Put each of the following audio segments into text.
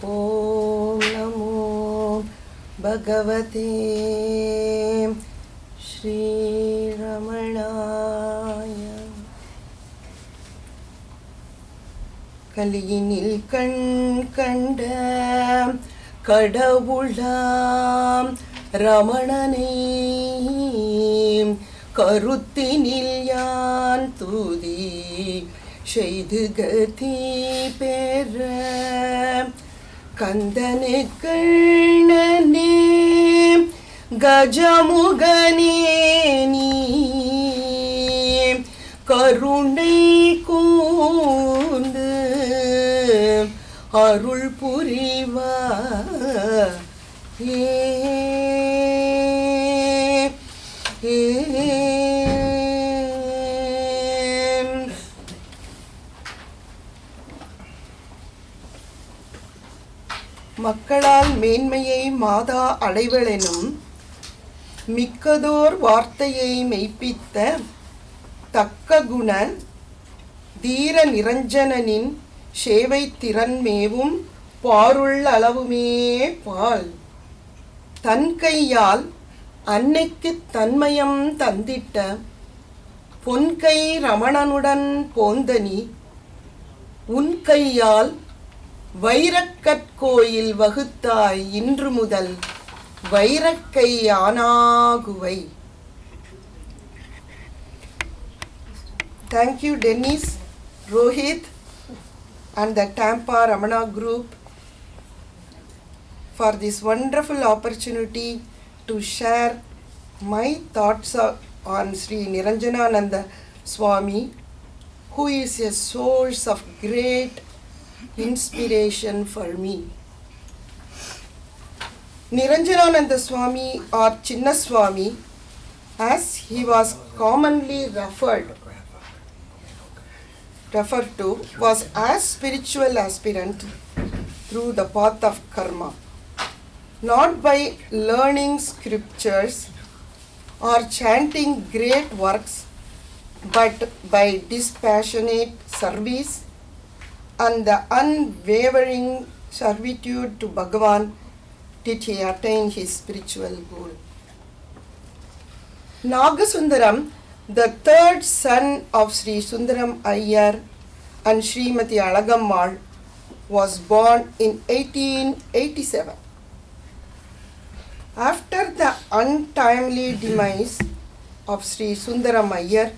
Om Namo Bhagavate Shri Ramanaya. கலியினில் கண்ட கடவுளாம் ரமணனே, கருத்தினில் யான் துதி செய்து கதி பெற கந்தனே கண்ணனே கஜமுகனே நீ கருணை கூர்ந்து அருள் புரிவாயே. மக்களால் மேன்மையை மாதா அடைவளெனும் மிக்கதோர் வார்த்தையை மெய்ப்பித்த தக்க குண தீர நிரஞ்சனனின் சேவை திறன்மேவும் பாருள்ள அளவுமே பால் தன் கையால் அன்னைக்கு தன்மயம் தந்திட்ட பொன்கை ரமணனுடன் போந்தனி உன் கையால் வைரக்கற்கோயில் வகுத்தாய் இன்று முதல் வைரக்கை ஆனாகுவை. Thank you, Dennis, Rohit, and the Tampa Ramana group for this wonderful opportunity to share my thoughts on Sri Niranjanananda Swami, who is a source of great inspiration for me. Niranjanananda Swami, or Chinna Swami, as he was commonly referred to, was as spiritual aspirant through the path of karma, not by learning scriptures or chanting great works, but by dispassionate service and the unwavering servitude to Bhagavan did he attain his spiritual goal. Nagasundaram, the third son of Sri Sundaram Iyer and Srimati Alagammal, was born in 1887. After the untimely demise of Sri Sundaram Iyer,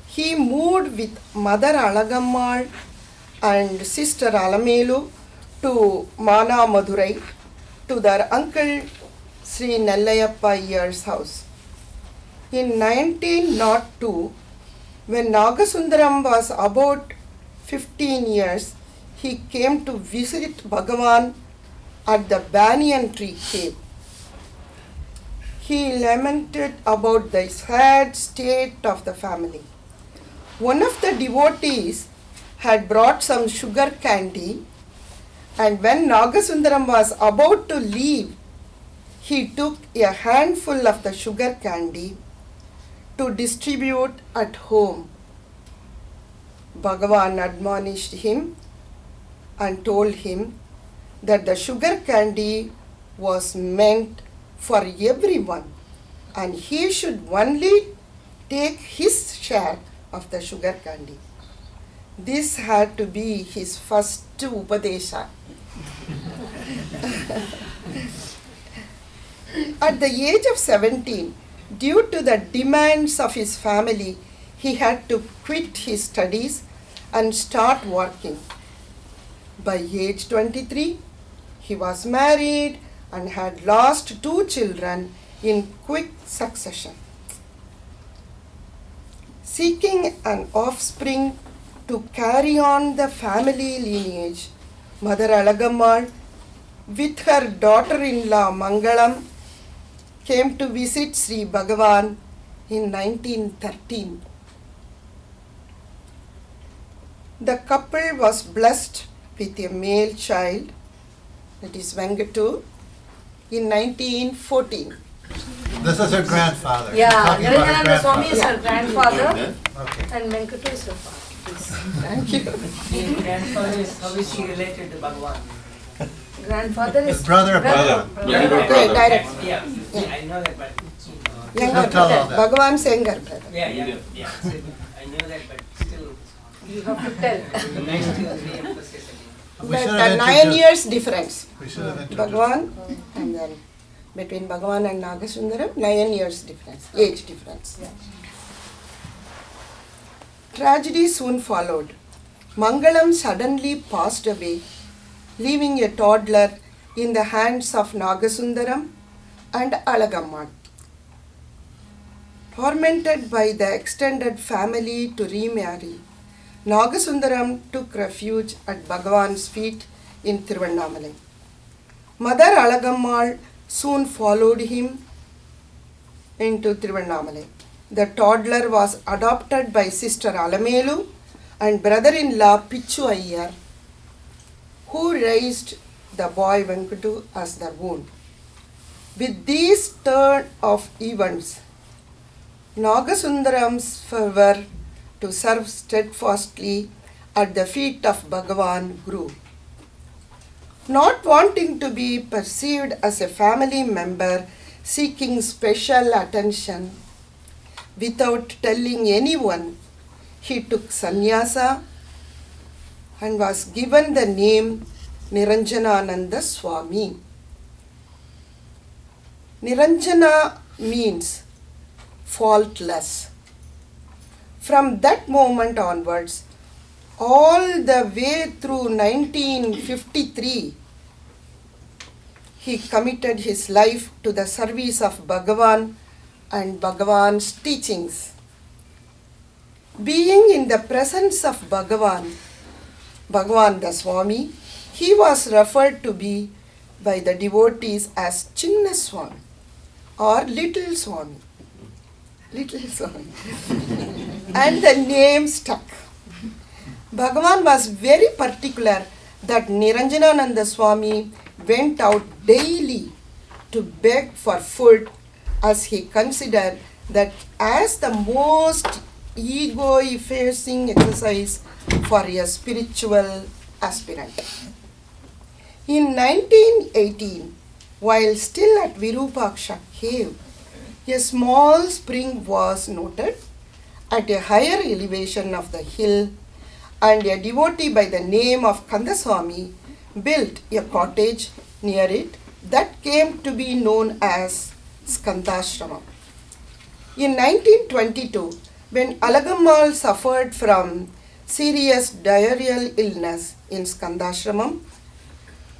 he moved with Mother Alagammal and Sister Alamelu to Mana Madurai to their uncle Sri Nellayappa Iyer's house. In 1902, when Nagasundaram was about 15 years, he came to visit Bhagavan at the banyan tree cave. He lamented about the sad state of the family. One of the devotees had brought some sugar candy, and when Nagasundaram was about to leave, he took a handful of the sugar candy to distribute at home. Bhagavan admonished him and told him that the sugar candy was meant for everyone and he should only take his share of the sugar candy. This had to be his first Upadesha. At the age of 17, due to the demands of his family, he had to quit his studies and start working. By age 23, he was married and had lost 2 children in quick succession. Seeking an offspring to carry on the family lineage, Mother Alagammal, with her daughter-in-law Mangalam, came to visit Sri Bhagavan in 1913. The couple was blessed with a male child, that is Venkatu, in 1914. This is her grandfather. Yeah, Talking about her Niranjananda Swami is her grandfather. grandfather Okay. and Venkatu is her father. Thank you. Your grandfather is, how is she related to Bhagavan? Grandfather His is brother of Brother. Bhagavan. Younger Okay, brother. direct. Yeah, I know that, but Younger Don't tell brother. all that. Bhagavan's younger brother. yeah. So, I know that, but still, you have to tell. nice to re-emphasize again. We should But have 9 introduced- years difference. We should have introduced. Bhagavan and then between Bhagavan and Nagasundaram, 9 years difference, age difference. Tragedy soon followed. Mangalam suddenly passed away, leaving a toddler in the hands of Nagasundaram and Alagammal. Tormented by the extended family to remarry, Nagasundaram took refuge at Bhagavan's feet in Tiruvannamalai. Mother Alagammal soon followed him into Tiruvannamalai. The toddler was adopted by sister Alamelu and brother-in-law Pichu Ayyar, who raised the boy Venkutu as their own. With this turn of events, Nagasundaram's fervor to serve steadfastly at the feet of Bhagavan grew. Not wanting to be perceived as a family member seeking special attention, without telling anyone, he took sannyasa and was given the name Niranjanananda Swami. Niranjana means faultless. From that moment onwards, all the way through 1953, he committed his life to the service of Bhagavan and Bhagavan's teachings. Being in the presence of Bhagavan the Swami, he was referred to be by the devotees as Chinna Swami or Little Swami. Little Swami. And the name stuck. Bhagavan was very particular that Niranjanananda Swami went out daily to beg for food, as he considered that as the most ego-effacing exercise for a spiritual aspirant. In 1918, while still at Virupaksha cave, a small spring was noted at a higher elevation of the hill, and a devotee by the name of Kandaswami built a cottage near it that came to be known as Skandashramam. In 1922, when Alagammal suffered from serious diarrheal illness in Skandashramam,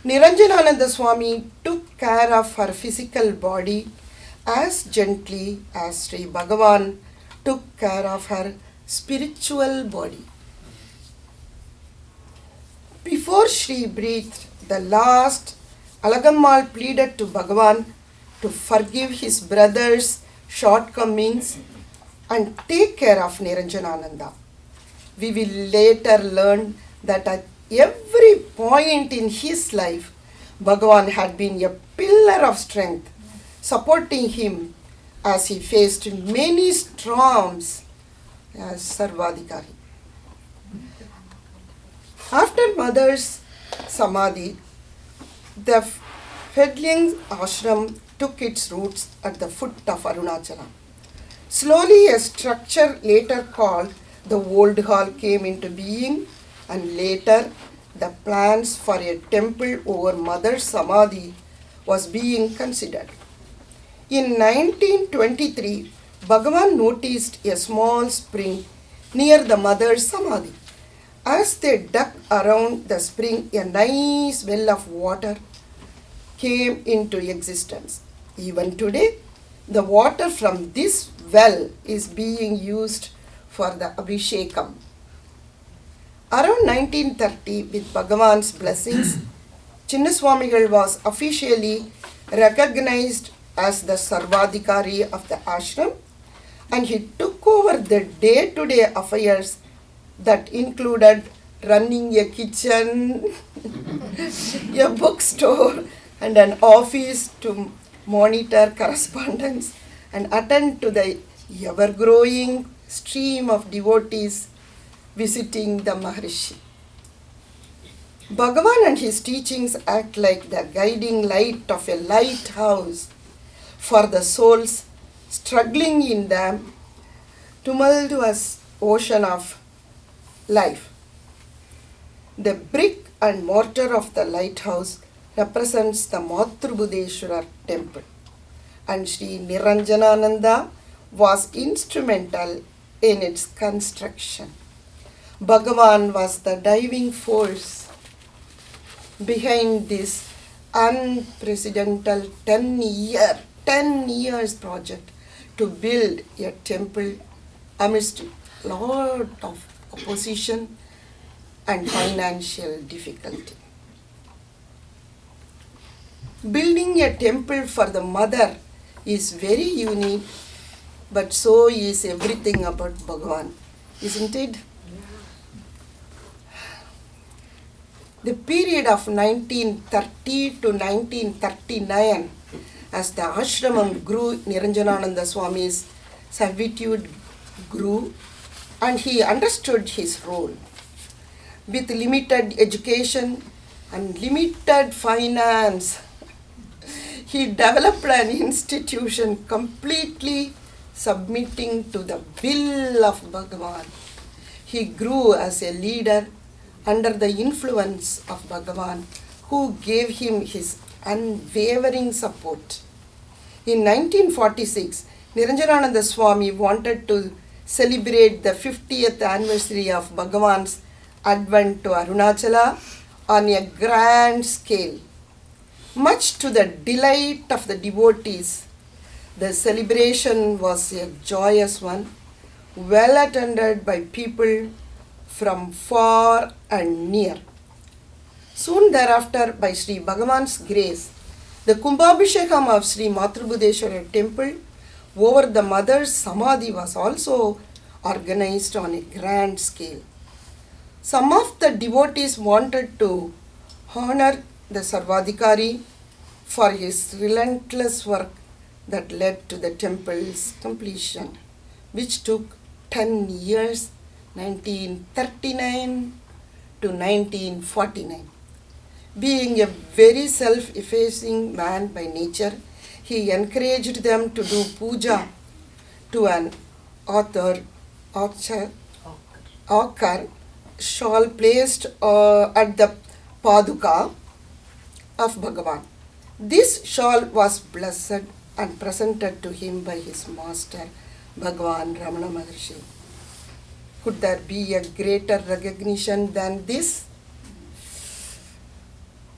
Niranjanananda Swami took care of her physical body as gently as Sri Bhagavan took care of her spiritual body. Before Shri breathed the last, Alagammal pleaded to Bhagavan to forgive his brother's shortcomings and take care of Niranjanananda. We will later learn that at every point in his life, Bhagavan had been a pillar of strength, supporting him as he faced many storms as Sarvadikari. After mother's samadhi, the Fedling ashram took its roots at the foot of Arunachalam. Slowly, a structure later called the Old Hall came into being, and later the plans for a temple over Mother's Samadhi was being considered. In 1923, Bhagavan noticed a small spring near the Mother's Samadhi. As they dug around the spring, a nice well of water came into existence. Even today, the water from this well is being used for the Abhishekam. Around 1930, with Bhagavan's blessings, Chinnaswamigal was officially recognized as the Sarvadikari of the ashram, and he took over the day-to-day affairs that included running a kitchen, a bookstore, and an office to monitor correspondence and attend to the ever-growing stream of devotees visiting the Maharishi. Bhagavan and his teachings act like the guiding light of a lighthouse for the souls struggling in the tumultuous ocean of life. The brick and mortar of the lighthouse represents the Matrubudeshwara temple, and Sri Niranjanananda was instrumental in its construction. Bhagavan was the driving force behind this unprecedented 10 years project to build a temple amidst lot of opposition and financial difficulty. Building a temple for the mother is very unique, but so is everything about Bhagavan, isn't it? The period of 1930 to 1939, as the ashramam grew, Niranjanananda Swami's servitude grew, and he understood his role. With limited education and limited finance, he developed an institution completely submitting to the will of Bhagavan. He grew as a leader under the influence of Bhagavan, who gave him his unwavering support. In 1946, Niranjanananda Swami wanted to celebrate the 50th anniversary of Bhagavan's advent to Arunachala on a grand scale. Much to the delight of the devotees, the celebration was a joyous one, well attended by people from far and near. Soon thereafter, by Sri Bhagavan's grace, the Kumbhabhishekam of Sri Matrubudeshwara temple over the mother's samadhi was also organized on a grand scale. Some of the devotees wanted to honor the Sarvadhikari for his relentless work that led to the temple's completion, which took 10 years, 1939 to 1949. Being a very self-effacing man by nature, he encouraged them to do puja to an ochre shawl placed at the paduka of Bhagavan. This shawl was blessed and presented to him by his master, Bhagavan Ramana Maharshi. Could there be a greater recognition than this?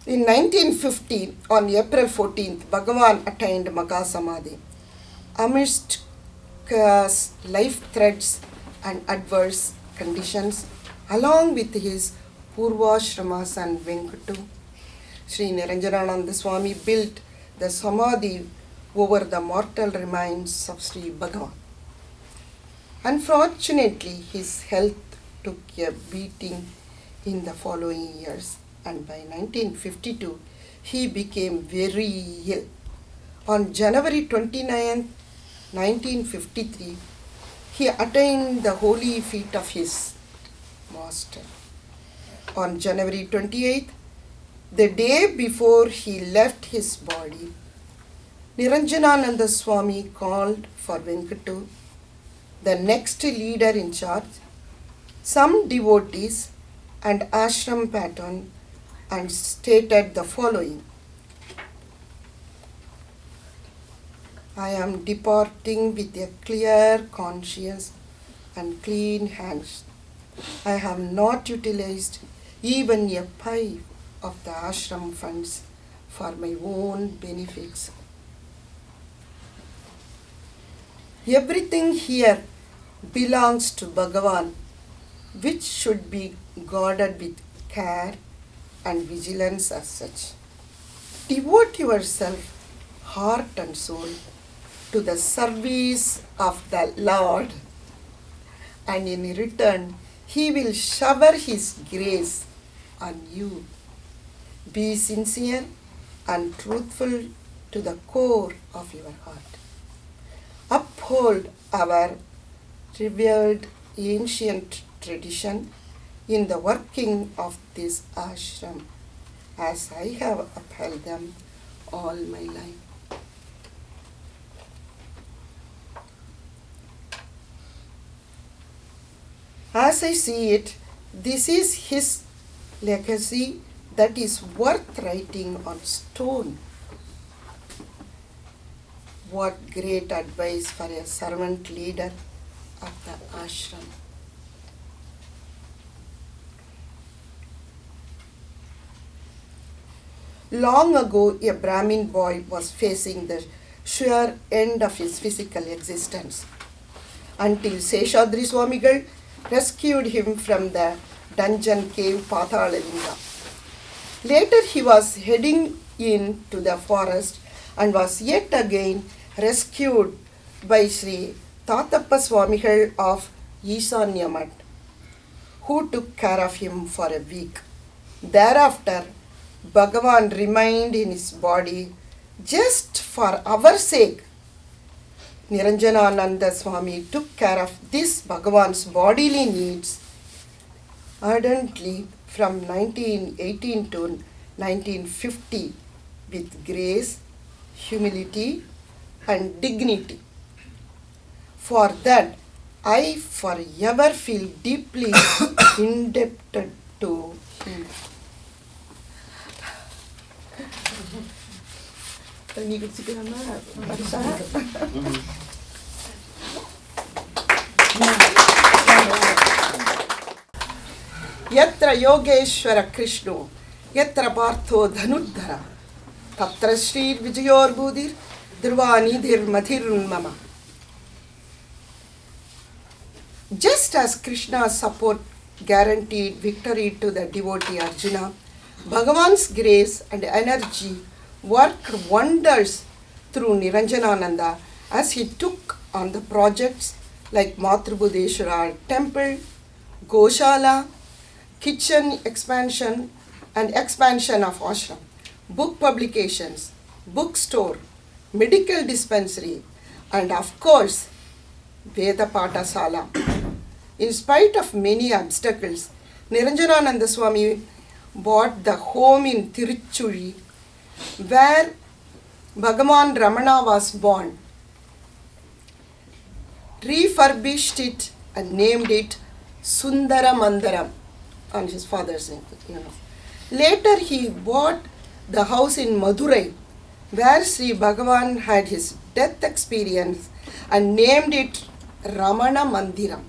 In 1950, on April 14th, Bhagavan attained Mahasamadhi. Amidst chaos, life threats and adverse conditions, along with his Purvashramas and Venkatu, Sri Niranjanananda Swami built the Samadhi over the mortal remains of Sri Bhagavan. Unfortunately, his health took a beating in the following years, and by 1952, he became very ill. On January 29, 1953, he attained the holy feet of his master. On January 28th, the day before he left his body, Niranjanananda Swami called for Venkatu, the next leader in charge, some devotees and ashram patron, and stated the following: I am departing with a clear conscience and clean hands. I have not utilized even a pipe of the ashram funds for my own benefits. Everything here belongs to Bhagavan, which should be guarded with care and vigilance as such. Devote yourself, heart and soul, to the service of the Lord, and in return, He will shower His grace on you. Be sincere and truthful to the core of your heart. Uphold our revered ancient tradition in the working of this ashram, as I have upheld them all my life. As I see it, this is his legacy that is worth writing on stone. What great advice for a servant leader of the ashram. Long ago, a Brahmin boy was facing the sure end of his physical existence until Seshadri Swamigal rescued him from the dungeon cave Pathalalinga. Later, he was heading into the forest and was yet again rescued by Sri Tatappa Swamigal of Ishanyamat, who took care of him for a week. Thereafter, Bhagavan remained in his body just for our sake. Niranjanananda Swami took care of this Bhagavan's bodily needs ardently from 1918 to 1950 with grace, humility, and dignity. For that, I forever feel deeply indebted to him. தண்ணி குடிச்சுக்கலாமா வருஷா यत्र योगेश्वर कृष्णो यत्र पार्थो धनुर्धर तत्र श्रीर्विजयोर्भूतिर् ध्रुवानिधिर्मधिर्मम. Just as Krishna's support guaranteed victory to the devotee Arjuna, Bhagavan's grace and energy worked wonders through Niranjanananda as he took on the projects like Matrubudeshwara Temple, Goshala, kitchen expansion and expansion of ashram, book publications, bookstore, medical dispensary, and of course, Veda Pathasala. In spite of many obstacles, Niranjanananda Swami bought the home in Tiruchuri where Bhagavan Ramana was born, refurbished it and named it Sundara Mandaram on his father's name. Later he bought the house in Madurai where Sri Bhagavan had his death experience and named it Ramana Mandiram.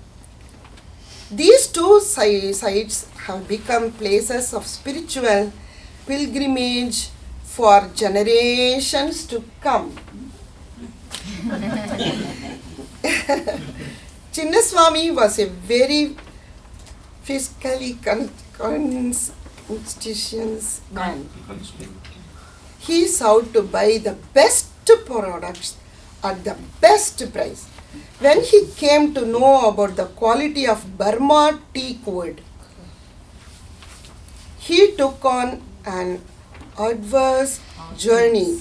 These two sites have become places of spiritual pilgrimage for generations to come. Chinnaswamy was a very fiscally conscientious man. He sought to buy the best products at the best price. When he came to know about the quality of Burma teak wood, he took on an adverse journey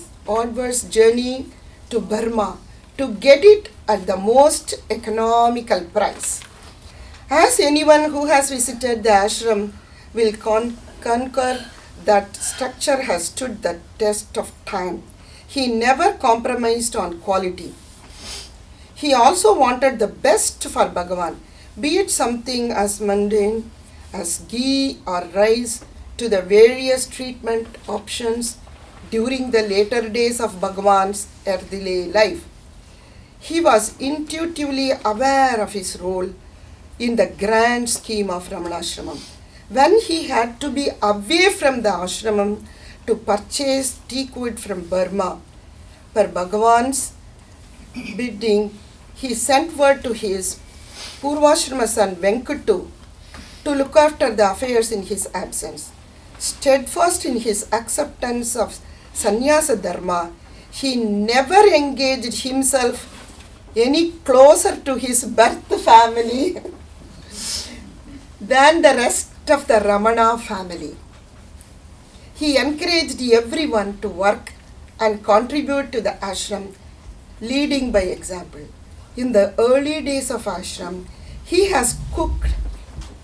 to Burma to get it at the most economical price. As anyone who has visited the ashram will concur, that structure has stood the test of time. He never compromised on quality. He also wanted the best for Bhagavan, be it something as mundane as ghee or rice to the various treatment options during the later days of Bhagavan's earthly life. He was intuitively aware of his role in the grand scheme of Ramanashramam. When he had to be away from the ashramam to purchase teak wood from Burma, per Bhagavan's bidding, he sent word to his Purvashrama son Venkatu to look after the affairs in his absence. Steadfast in his acceptance of sannyasa dharma, he never engaged himself any closer to his birth family than the rest of the Ramana family. He encouraged everyone to work and contribute to the ashram, leading by example. In the early days of ashram, he has cooked,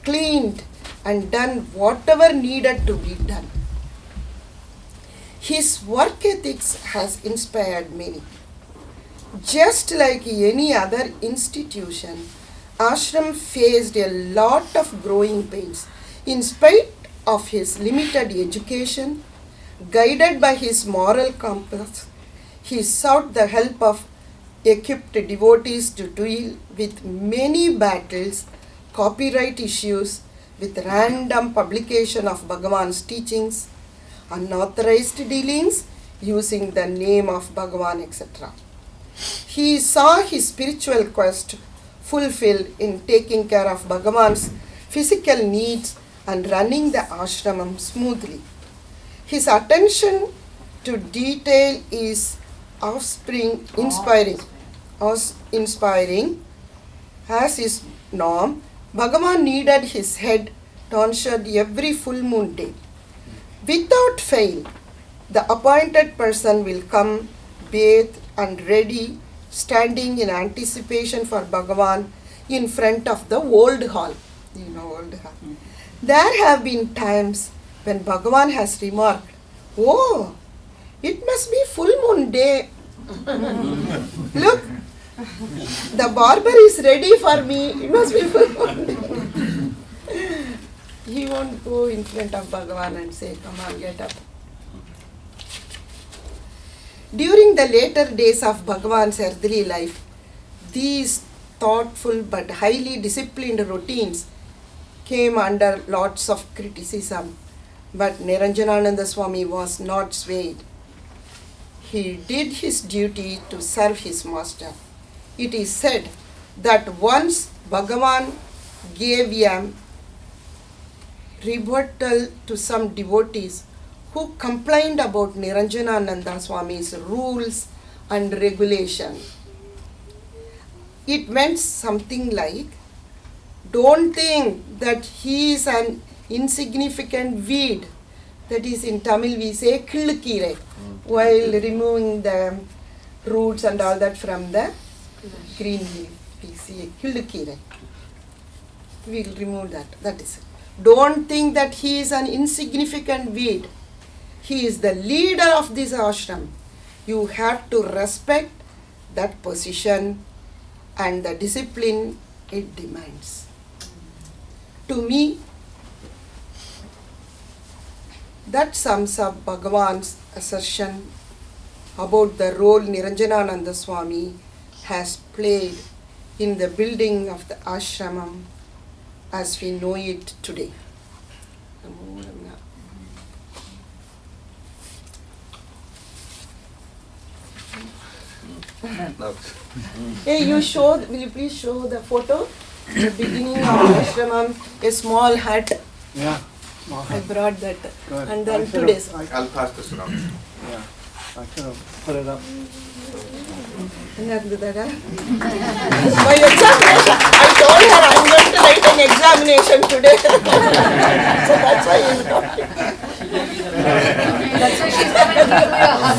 cleaned, and done whatever needed to be done. His work ethics has inspired many. Just like any other institution, ashram faced a lot of growing pains. In spite of his limited education, guided by his moral compass, he sought the help of equipped devotees to deal with many battles, copyright issues, with random publication of Bhagavan's teachings, unauthorized dealings using the name of Bhagavan, etc. He saw his spiritual quest fulfilled in taking care of Bhagavan's physical needs and running the ashramam smoothly. His attention to detail is inspiring. As his norm, Bhagavan needed his head tonsured every full moon day. Without fail, the appointed person will come bathed and ready, standing in anticipation for Bhagavan in front of the old hall. You know, old hall. There have been times when Bhagavan has remarked, "Oh, it must be full moon day. Look, the barber is ready for me. It must be full moon day." He won't go in front of Bhagavan and say, "Come on, get up." During the later days of Bhagavan's earthly life, these thoughtful but highly disciplined routines came under lots of criticism, but Niranjanananda Swami was not swayed. He did his duty to serve his master. It is said that once Bhagavan gave a rebuttal to some devotees who complained about Niranjanananda Swami's rules and regulation. It went something like, "Don't think that he is an insignificant weed." That is, in Tamil we say kilukire, while removing the roots and all that from the green leaf. We say kilukire. We will remove that. That is it. Don't think that he is an insignificant weed. He is the leader of this ashram. You have to respect that position and the discipline it demands. To me, that sums up Bhagavan's assertion about the role Niranjanananda Swami has played in the building of the ashramam as we know it today. Hey, will you please show the photo? The beginning of the ashramam, a small hut. Yeah. I brought that. Good. And then 2 days. I'll pass this around. Yeah. I should have put it up. My examination, I told her I'm going to write an examination today. So that's why you got it. That's why she's coming to give you a hug.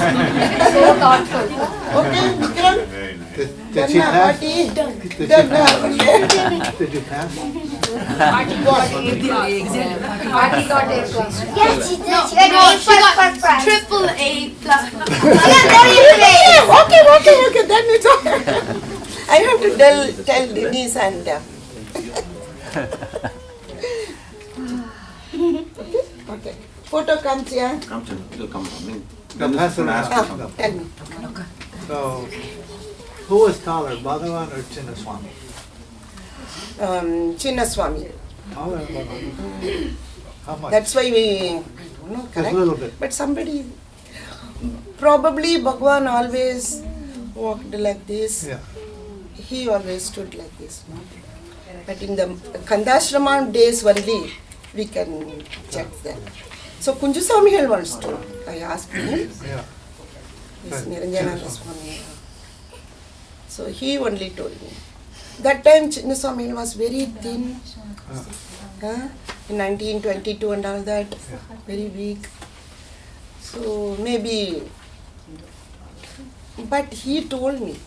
So thoughtful. Okay, Vikram. Did she pass? Done. Did you pass? Party got A plus. Yes, she did. She got A plus. Triple A plus. Okay, then it's okay. I have to tell Denise and okay. Photo comes here. It'll come. I mean, No, pass it around. Tell me. So, who was taller, Bhagavan or Chinnaswamy? Chinnaswamy. Taller than Bhagavan. How much? That's why we, I don't know, Just correct? a little bit. But somebody, probably Bhagavan always walked like this. Yeah. He always stood like this. No? But in the Kandashrama days only, we can check that. So Kunjuswamy once told, I asked him, Yeah. this Right. Niranjananda Swami. So he only told me. That time Chinnaswamy was very thin. In 1922 and all that, very weak. So maybe, but he told me,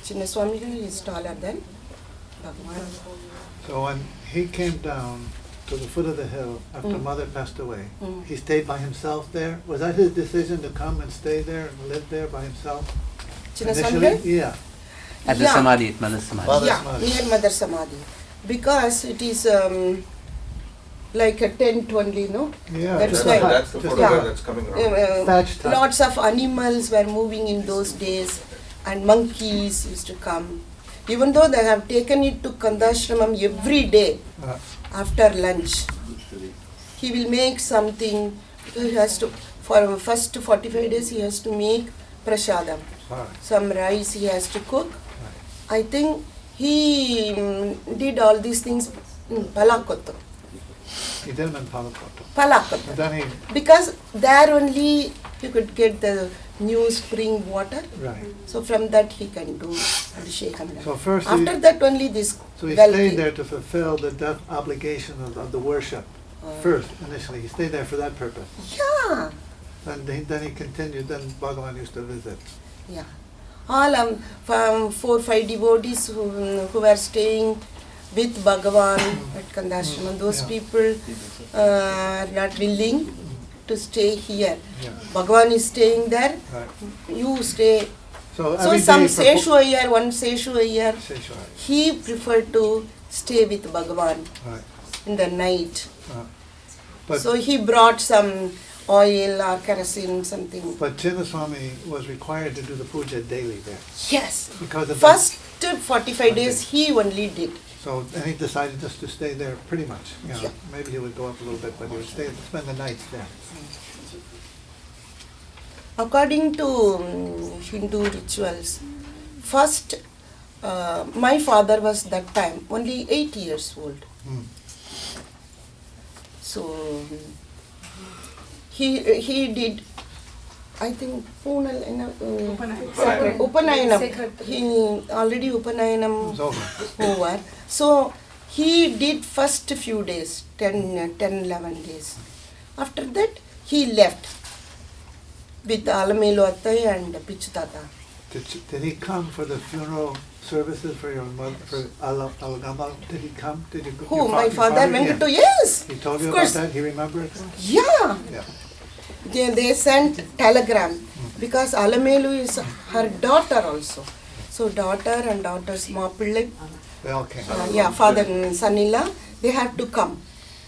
Chinnaswamy is taller than Bhagavan. So when he came down to the foot of the hill after Mm. mother passed away. Mm. He stayed by himself there. Was that his decision to come and stay there and live there by himself? Chinnasambe? Yeah. At the Yeah. Samadhi, at Mother's Samadhi. Mother's Yeah, Samadhi. near Mother Samadhi. Because it is like a tent only, no? Yeah. That's just why. a hut, That's the just a photograph hut. that's coming around. Thatched hut. Lots of animals were moving in those days and monkeys used to come. Even though they have taken it to Kandashramam every day Uh, after lunch, he will make something. He has to, for first 45 days, he has to make prasadam. Alright. Some rice he has to cook. I think he did all these things in Palakotto. He did them in Palakkottu. Palakotto. And then he, Because there only you could get the new spring water. right. So from that he can do Abhishekam. So first After he, that only this so he well stayed came. there to fulfill the death obligation of the worship. First, initially, he stayed there for that purpose. Yeah, Then he continued, then Bhagavan used to visit. yeah. All from 4-5 devotees who were staying with Bhagavan at Kandashram, those Yeah. people are not willing to stay here. Yeah. Bhagavan is staying there, Right. you stay. So So every some day for Seshu Ayyar, one Seshu Ayyar, Seshwar. he preferred to stay with Bhagavan Right. in the night. But So he brought some oil or kerosene, something. but Chinnaswamy was required to do the puja daily there Yes. because of First 45 days he only did. So and he decided just to stay there pretty much. You know, Yeah. maybe he would go up a little bit, but he would spend the nights there. According to Hindu rituals, first my father was that time only 8 years old. Hmm. So he did, I think, Upanayanam. Sacred. He already Upanayanam It's over. over. So he did first few days, 10-11 days. After that he left with Alamelu Attai and Pichutata. Did he come for the funeral services for your mother, for Alagamal? Did he come? Did you go? Who? your My fa- father your went yeah. to, yes. He told of you about course. that? He remembered? Yeah. Yeah. They sent telegram because Alamelu is her daughter also. So daughter and daughter's Maapillai, They all came. yeah, father and son-in-law, they have to come.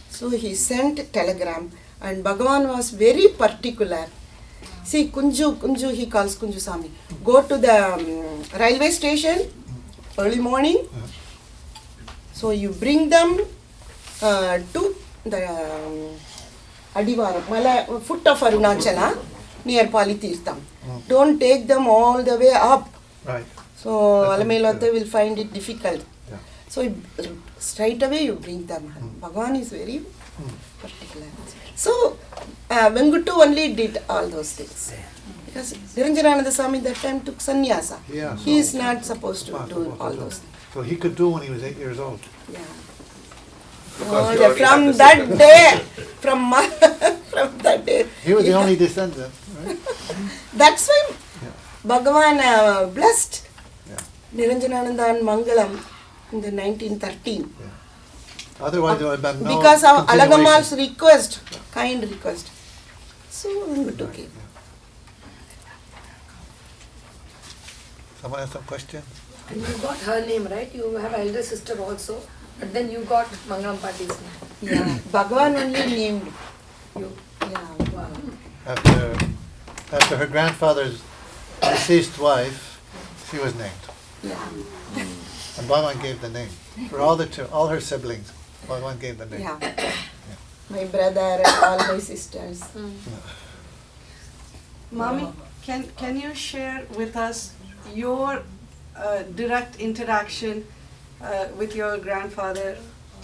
So he sent telegram and Bhagavan was very particular. See, Kunju, he calls Kunju Sami. Go to the railway station early morning. So you bring them to the Adivaram, Mala, foot of Arunachala, near Palitirtham. Don't take them all the way up. Right. So Alamelate will find it difficult. Yeah. So straight away you bring them. Bhagavan is very particular. So Vengutu only did all those things. Because Niranjanananda Swami that time took sannyasa. Yeah, He is so- not supposed to do all those things. So he could do when he was 8 years old. Yeah. Because Oh, he already had from the that secret. day, from that day. He was the Yeah. only descendant, right? That's why Yeah. Bhagavan blessed Yeah. Niranjanananda and Mangalam in the 1913. Otherwise, there would have been no Because of continuation. Alagamal's request, kind request. So we took it. Someone has some question? And you got her name, right? You have an elder sister also, but then you got Mangalam Pati's name. Yeah, Bhagavan only named you. Yeah. Wow. After her grandfather's deceased wife, she was named. Yeah. And Bhagavan gave the name. For all her siblings, Bhagavan gave the name. Yeah. My brother and all my sisters. Mommy, can you share with us your direct interaction with your grandfather,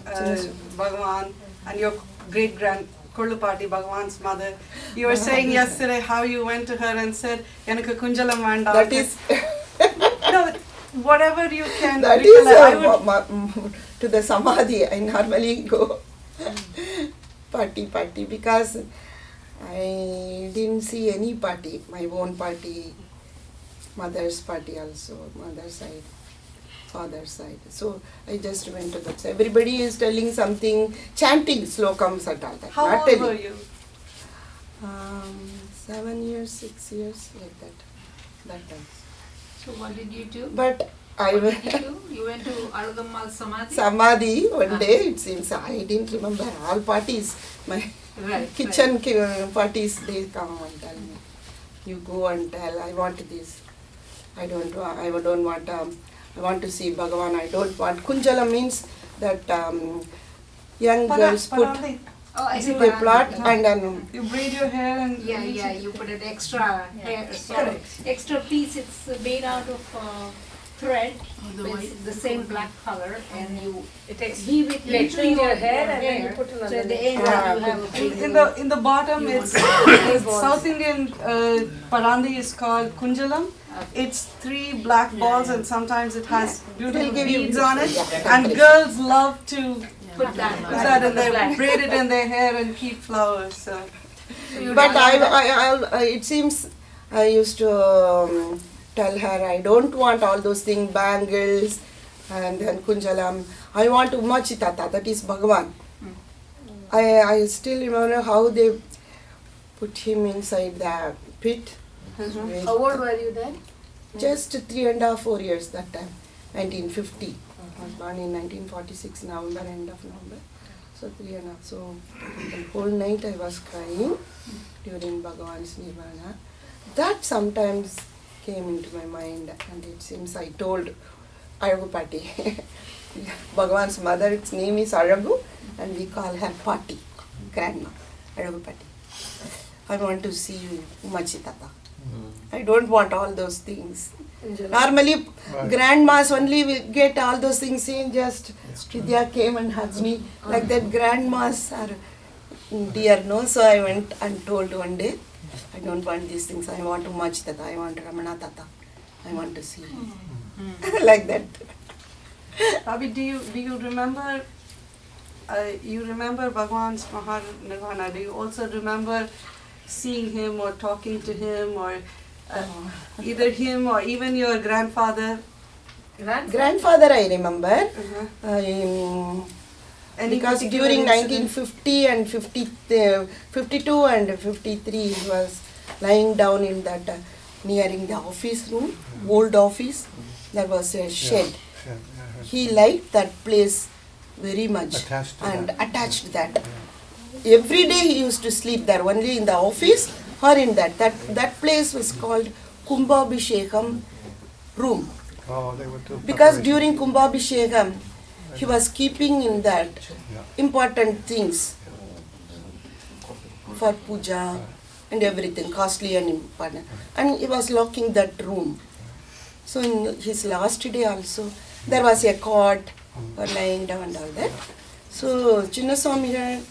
Bhagavan, and your great-grand Kollupati, Bhagavan's mother? You were saying yesterday how you went to her and said, "Yanakku kunjalam vandam." That is No, whatever you can that recollect. I would, to the Samadhi. I normally go party because I didn't see any party, my own party, mother's party also, mother's side. father's side. So I just went to that. So everybody is telling something, chanting slokams and all that. How not old telling. were you? 7 years, 6 years, like that. That time. So what did you do? But I What went did you do? You went to Alagammal Samadhi? Samadhi one day, it seems. I didn't remember all parties. My Right. kitchen parties, they come and tell me. You go and tell, I want this. I don't want, I want to see Bhagavan. I don't want. Kunjala means that young girls put Parali, Oh, I see. they plot Uh-huh. and you braid your hair and Yeah, yeah, you put an extra hair, extra piece. It's made out of thread. It's the same black color, and you weave it You into extend your hair and then you hair. put So another at the layer. end, you have a big in the bottom it's South Indian parandi is called kunjalam. It's 3 black balls and sometimes it has beautiful They'll give you beads on it. yeah, And girls love to put that. put that in their braid it in their hair and keep flowers. So but it seems I used to tell her I don't want all those things, bangles and then kunjalam. I want Umachi Tata, that is Bhagavan. I still remember how they put him inside the pit. How old were you then? Just 3.5, 4 years that time, 1950. I was born in 1946, November, end of November. So 3.5. So the whole night I was crying during Bhagavan's Nirvana. That sometimes came into my mind, and it seems I told Aragu Pati, Bhagavan's mother, its name is Aragu, and we call her Pati, grandma, Aragu Pati. I want to see you, Umachi Tata. I don't want all those things. Normally, grandmas only will get all those things. See, just Vidya came and hugged me. Like that, grandmas are dear, no? So I went and told one day, I don't want these things. I want Umachi Tata. I want Ramana Tata. I want to see him. Like that. Ravi, do you remember? You remember Bhagwan's Mahanirvana? Do you also remember seeing him or talking to him or either him or even your grandfather? Grandfather, I remember. Any Because particular during incident? 1950 and 52 and 53, he was lying down in that nearing the office room, old office. There was a shed. He liked that place very much Attached to and that. attached that. Every day he used to sleep there, only in the office or in that. That place was called Kumbhabhishekam room. Oh, they would do Because preparation. during Kumbhabhishekam, he was keeping in that Yeah. important things for puja and everything, costly and important. And he was locking that room. So in his last day also, there was a cot for lying down and all that. So Chinnaswamy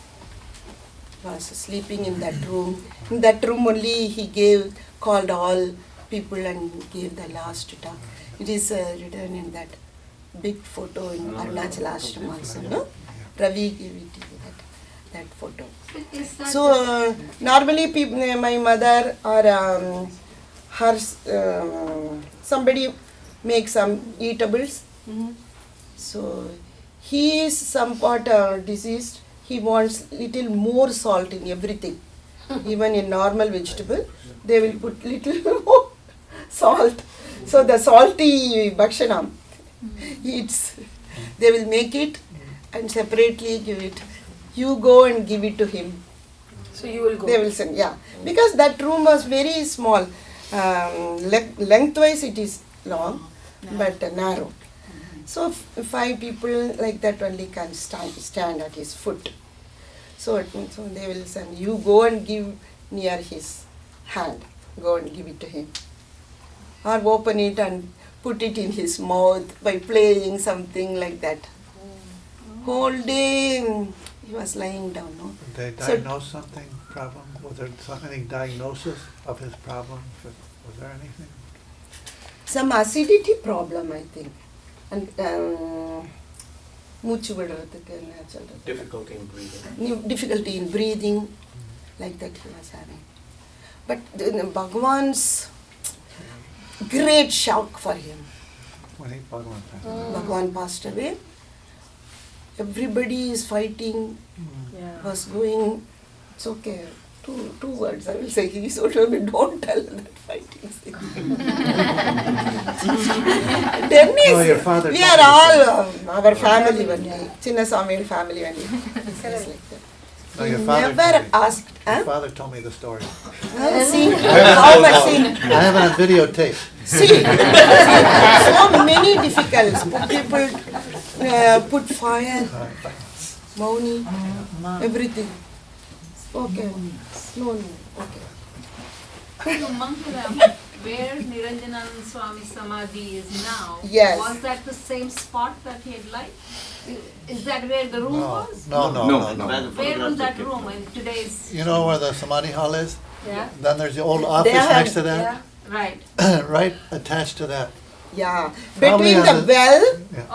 was sleeping in that room. In that room only he called all people and gave the last talk. It is written in that big photo in Arunachal Ashram also, no? Ravi gave it to that photo. Is that So normally my mother or her somebody makes some eatables. So he is somewhat diseased. He wants little more salt in everything. Even in normal vegetable, they will put little more salt. So the salty bhakshanam eats. They will make it and separately give it. You go and give it to him. So you will go. They will send, yeah. Because that room was very small. Lengthwise it is long, but narrow. So 5 people like that only can stand at his foot. So they will send, you go and give near his hand. Go and give it to him. Or open it and put it in his mouth by playing something like that. Whole day he was lying down. No? Did they So- diagnose something, problem? Was there any diagnosis of his problem? Was there anything? Some acidity problem, I think. And மூச்சு விடுறதுக்கு என்ன சொல்றது? Difficulty in breathing. Difficulty in breathing, like that he was having. But Bhagwan's great shock for him. When he Bhagwan passed away. Bhagwan passed away. Everybody is fighting, Yeah. was going, it's okay. Two words I will say. He sort of don't tell that fighting thing. Dennis, Oh, your father we told are me all this. our family only. Chinnaswamy family only. It's like that. No, He your father never told me. asked. Your Huh? father told me the story. See, how much see. I have it on videotape. See, so many difficulties. People put fire, Mauni, everything. Okay. No, okay. So Mangalam, where Niranjanand Swami Samadhi is now, Yes. was that the same spot that he had liked? Is that where the room No, was? no. Where was that room in today's? You know where the Samadhi Hall is? Yeah, Then there's the old office have- next to that. right, Right attached to that. Yeah. Probably Between on the the- well,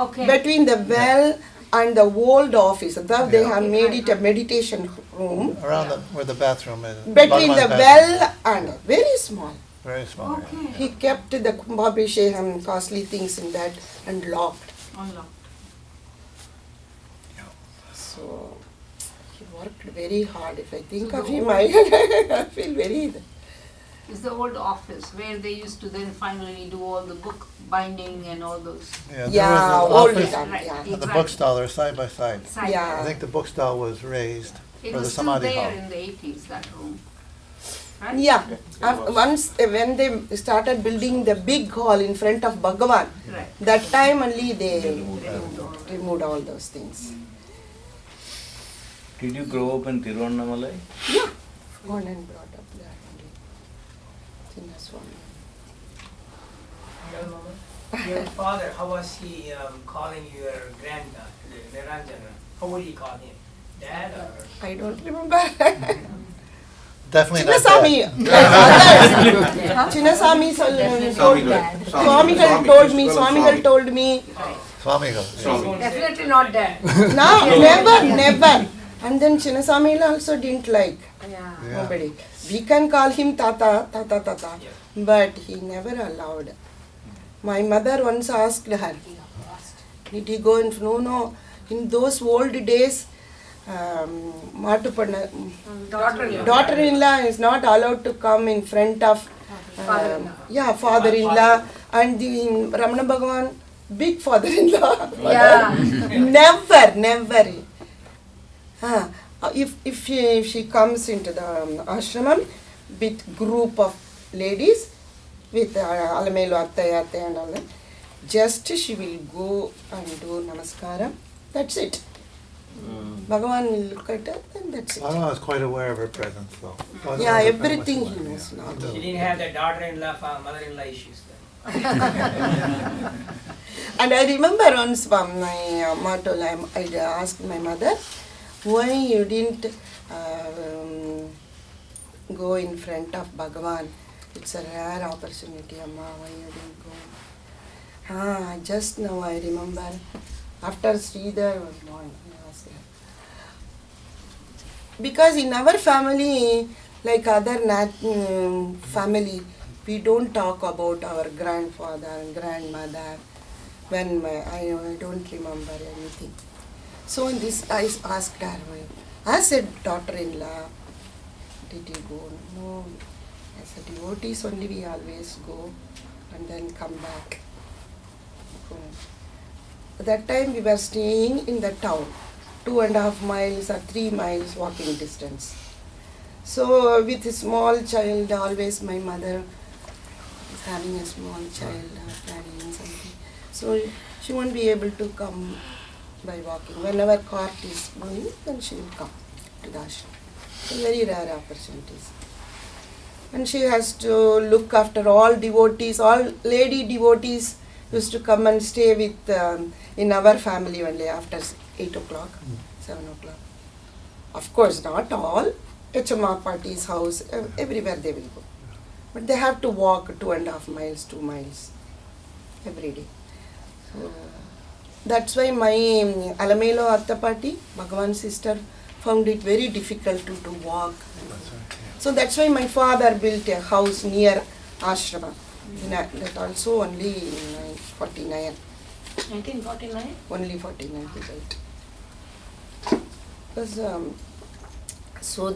okay. between the well and the old office, they Yeah. have made it a meditation room. Around the, where the bathroom is. Between the Bhagwan's well bathroom. and very small. Very small. yeah. Okay, He kept the Kumbhabhishekam costly things in that and locked. unlocked. So he worked very hard. If I think of him, I feel very. It's the old office where they used to then finally do all the book binding and all those. There Yeah, was an old office time. Right. Yeah. and the Exactly. bookstall are side by side. Side Yeah. I by think the bookstall was raised It for the was still Samadhi there Hall. in the 80s, that room. Right? Yeah. Once when they started building the big hall in front of Bhagavan, Right. that time only they removed all those things. Did you grow up in Tiruvannamalai? Yeah. Born and brought up there only. Chinnaswamy. Your father, how was he calling your Niranjana? How would he call him? Dad or? I don't remember. Definitely not Chinnaswamy. that. Chinnaswamy told me. Swamigal told me. Swamigal told me. Swamigal. yeah. Definitely not Dad. No, never. And then Chinnaswamy also didn't like. Yeah. Yeah. Nobody. We can call him Tata, but he never allowed. My mother once asked her, did he go in? No. In those old days, daughter-in-law is not allowed to come in front of father-in-law, and the Ramana Bhagavan, big father-in-law. Yeah. Never. If she comes into the ashramam with group of ladies with Alamelu Attaya and all that, just she will go and do namaskaram. That's it. Bhagavan will look at her and that's it. Bhagavan was quite aware of her presence though. Bhagavan Yeah, was everything famous he one, knows yeah. now. She didn't have the daughter-in-law, mother-in-law issues then. And I remember once my told, I asked my mother, why you didn't go in front of Bhagavan? It's a rare opportunity, Amma. Why you didn't go? Just now I remember. After Sridhar was born, I asked her. Because in our family, like other family, we don't talk about our grandfather and grandmother. When I don't remember anything. So in this, I asked her, as a daughter-in-law, did you go? No. As a devotees only we always go and then come back. At that time we were staying in the town, 2.5 miles or 3 miles walking distance. So with a small child, always my mother is having a small child, carrying something. So she won't be able to come by walking. Whenever cart is going, then she will come to the ashram. So very rare opportunities. And she has to look after all devotees, all lady devotees used to come and stay with in our family only after 8 o'clock, 7 o'clock. Of course, not all. HMR party's house, everywhere they will go. But they have to walk 2.5 miles, 2 miles every day. So that's why my Alamelo Atta party, Bhagavan's sister, found it very difficult to walk. That's right, yeah. So that's why my father built a house near ashrama. That also only in 49. 1949? Only 49 he died. Because so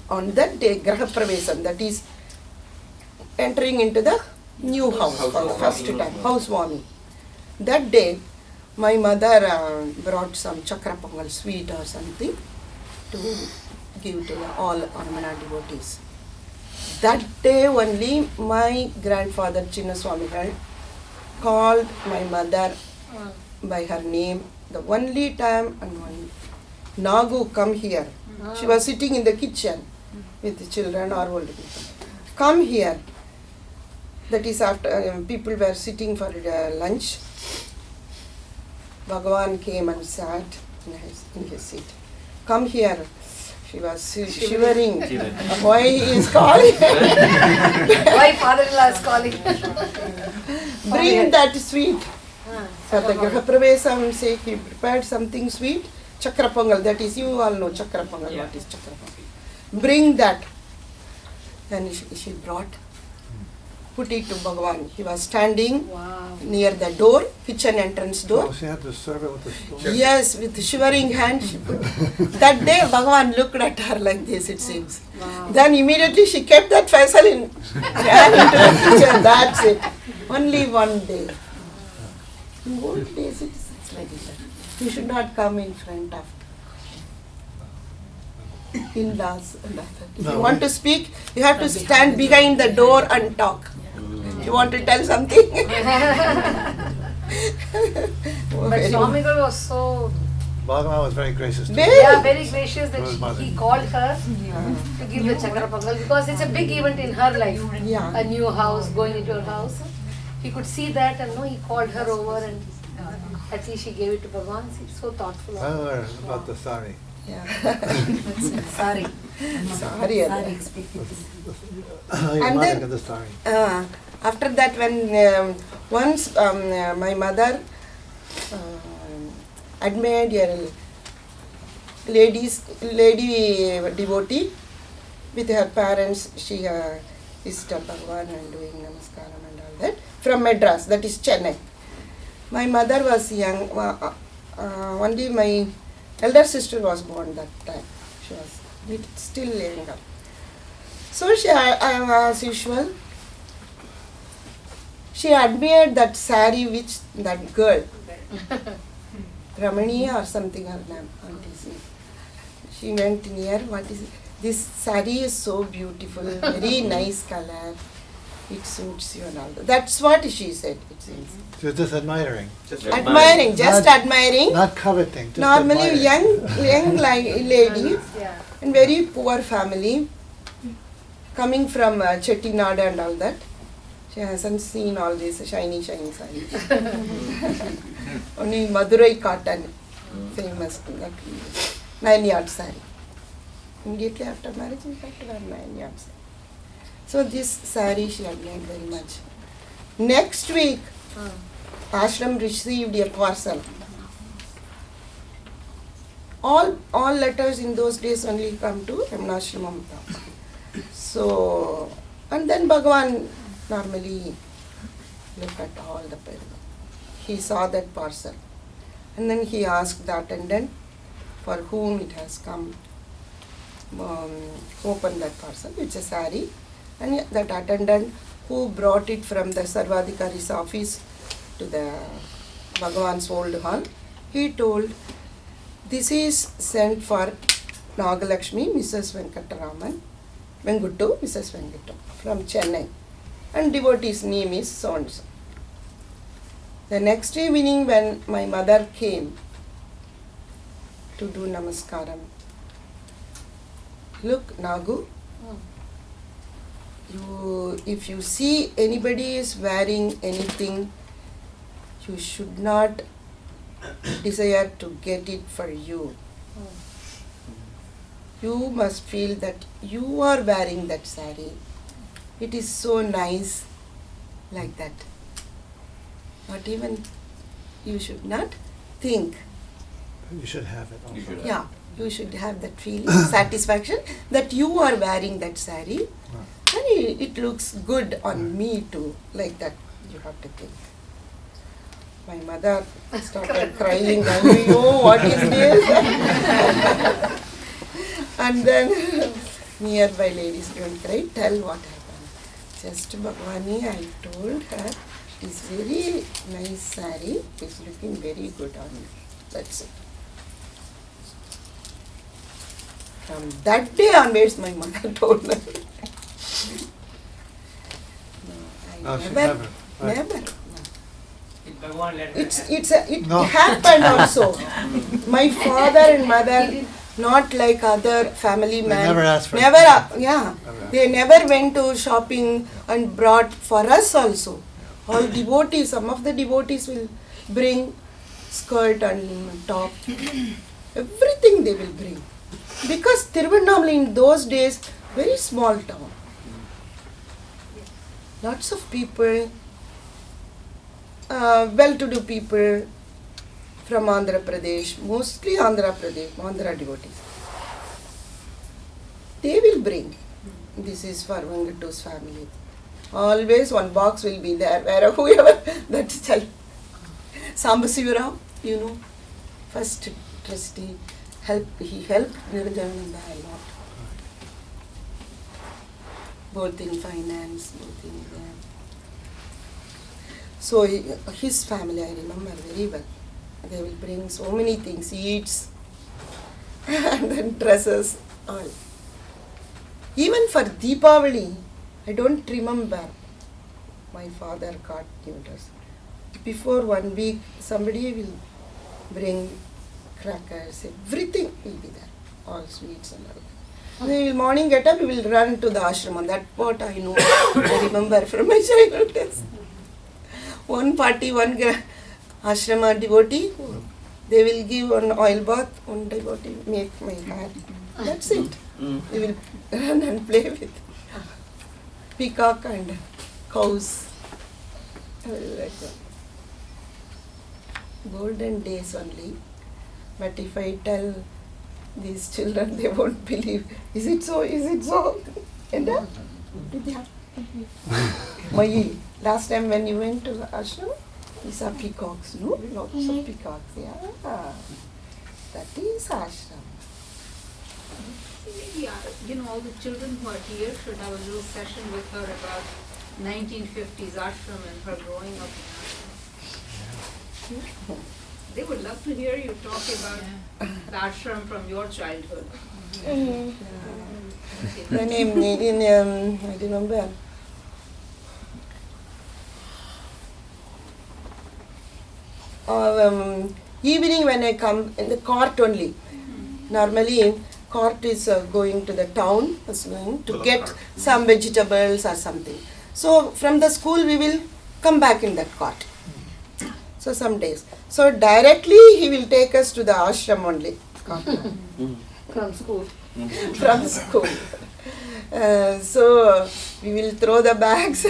on that day, Graha Pravesam, that is entering into the new house for the first time, housewarming. That day, my mother brought some chakra pongal sweet or something to give to all Ramana devotees. That day only, my grandfather Chinnaswamy had called my mother by her name. The only time and one Nagu, come here. She was sitting in the kitchen with the children or old people. Come here. That is after people were sitting for lunch. Bhagavan came and sat in his seat. Come here. She was shivering. Why he is calling? Why father-in-law is calling? Bring that sweet. For the Graha Pravesam sake, he prepared something sweet. Chakra Pongal, that is, you all know Chakra Pongal. What is Chakra Pongal? Bring that. Then she brought, put it to Bhagavan. He was standing near the door, kitchen entrance door. Oh, she had to serve it with the spoon? Yes, with shivering hand. She put. That day, Bhagavan looked at her like this, it seems. Then immediately she kept that vessel in, ran into the kitchen. That's it. Only one day. In old days, it's like that. You should not come in front of in-laws and all that. If you want to speak, you have to stand behind the door and talk. If you want to tell something. But Swamigal was so Bhagavan was very gracious to very gracious To his that mother. he called her to give the Chakra Pongal because it's a big event in her life. Yeah. A new house, going into her house. He could see that and he called her over and at least she gave it to Bhagavan. She's so thoughtful. I learned about the sari. Yeah. Sorry. Sorry. Your And mother then- got the sari. After that, when once my mother admired a lady devotee with her parents, she visited Bhagavan and doing namaskaram and all that from Madras, that is Chennai. My mother was young, only my elder sister was born that time. She was still younger. So she, as usual, she admired that sari which that girl, Ramani or something her name, auntie's name. She went near, what is it? This sari is so beautiful, very nice color. It suits you and all that. That's what she said, it seems. She was just admiring. Admiring, just Not- admiring. Not coveting, just Normally admiring. young lady Yeah. and very poor family, coming from Chettinad and all that. She hasn't seen all this shiny sarees. Only Madurai cotton, famous, that 9-yard saree. Immediately after marriage, in fact, wear 9-yard saree. So this saree she admired very much. Next week, ashram received a parcel. All letters in those days only come to Ramanashramam. So, and then Bhagavan normally look at all the people. He saw that parcel. And then he asked the attendant for whom it has come. Open that parcel, it's a saree. And that attendant who brought it from the Sarvadhikari's office to the Bhagavan's old hall, he told, this is sent for Nagalakshmi, Mrs. Vengutu, Mrs. Vengutu from Chennai. And devotee's name is so and so. The next evening when my mother came to do namaskaram, look, Nagu, if you see anybody is wearing anything, you should not desire to get it for you. You must feel that you are wearing that saree. It is so nice, like that. Not even, you should not think. You should have it also. Yeah, you should have that feeling, satisfaction that you are wearing that saree. And it looks good on me too, like that you have to think. My mother started crying, oh, what is this? And then nearby ladies, don't cry, tell what happened. Just Bhagwani, I told her, it's very nice saree, it's looking very good on you. That's it. From that day onwards, my mother told her. No, she never. Right. Never. Did Bhagwan let her It No. happened also. My father and mother, not like other family They men. never asked for it. Never, yeah. Never asked. They never went to shopping and brought for us also. All devotees, some of the devotees will bring skirt and top. Everything they will bring. Because Tiruvannamalai in those days, very small town. Lots of people, well-to-do people from Andhra Pradesh, mostly Andhra devotees. They will bring. This is for Venkatu's family. Always one box will be there, where whoever, that's child. Sambasivarao, you know, first trustee, he helped Niranjananda a lot. Both in finance, both in so his family, I remember very well. They will bring so many things, eats, and then dresses, all. Even for Deepavali, I don't remember my father got new dress. Before 1 week, somebody will bring crackers, everything will be there, all sweets and all. We will morning get up, we will run to the ashram. That what I know, I remember from my childhood days. One party, one ashrama devotee, they will give one oil bath, one devotee make my hair. That's it. We will run and play with peacock and cows. Like that. Golden days only. But if I tell these children, they won't believe. Is it so? Is it so? And Mayi, last time when you went to the ashram, you saw peacocks, no? Lots of peacocks, yeah. That is ashram. Maybe, all the children who are here should have a little session with her about 1950s ashram and her growing up in ashram. They would love to hear you talk about the ashram from your childhood. The name, I remember. Evening when I come in the cart only. Normally, cart is going to the town, is going to get some vegetables or something. So from the school we will come back in that cart. So some days. So directly he will take us to the ashram only. From school. From school. So we will throw the bags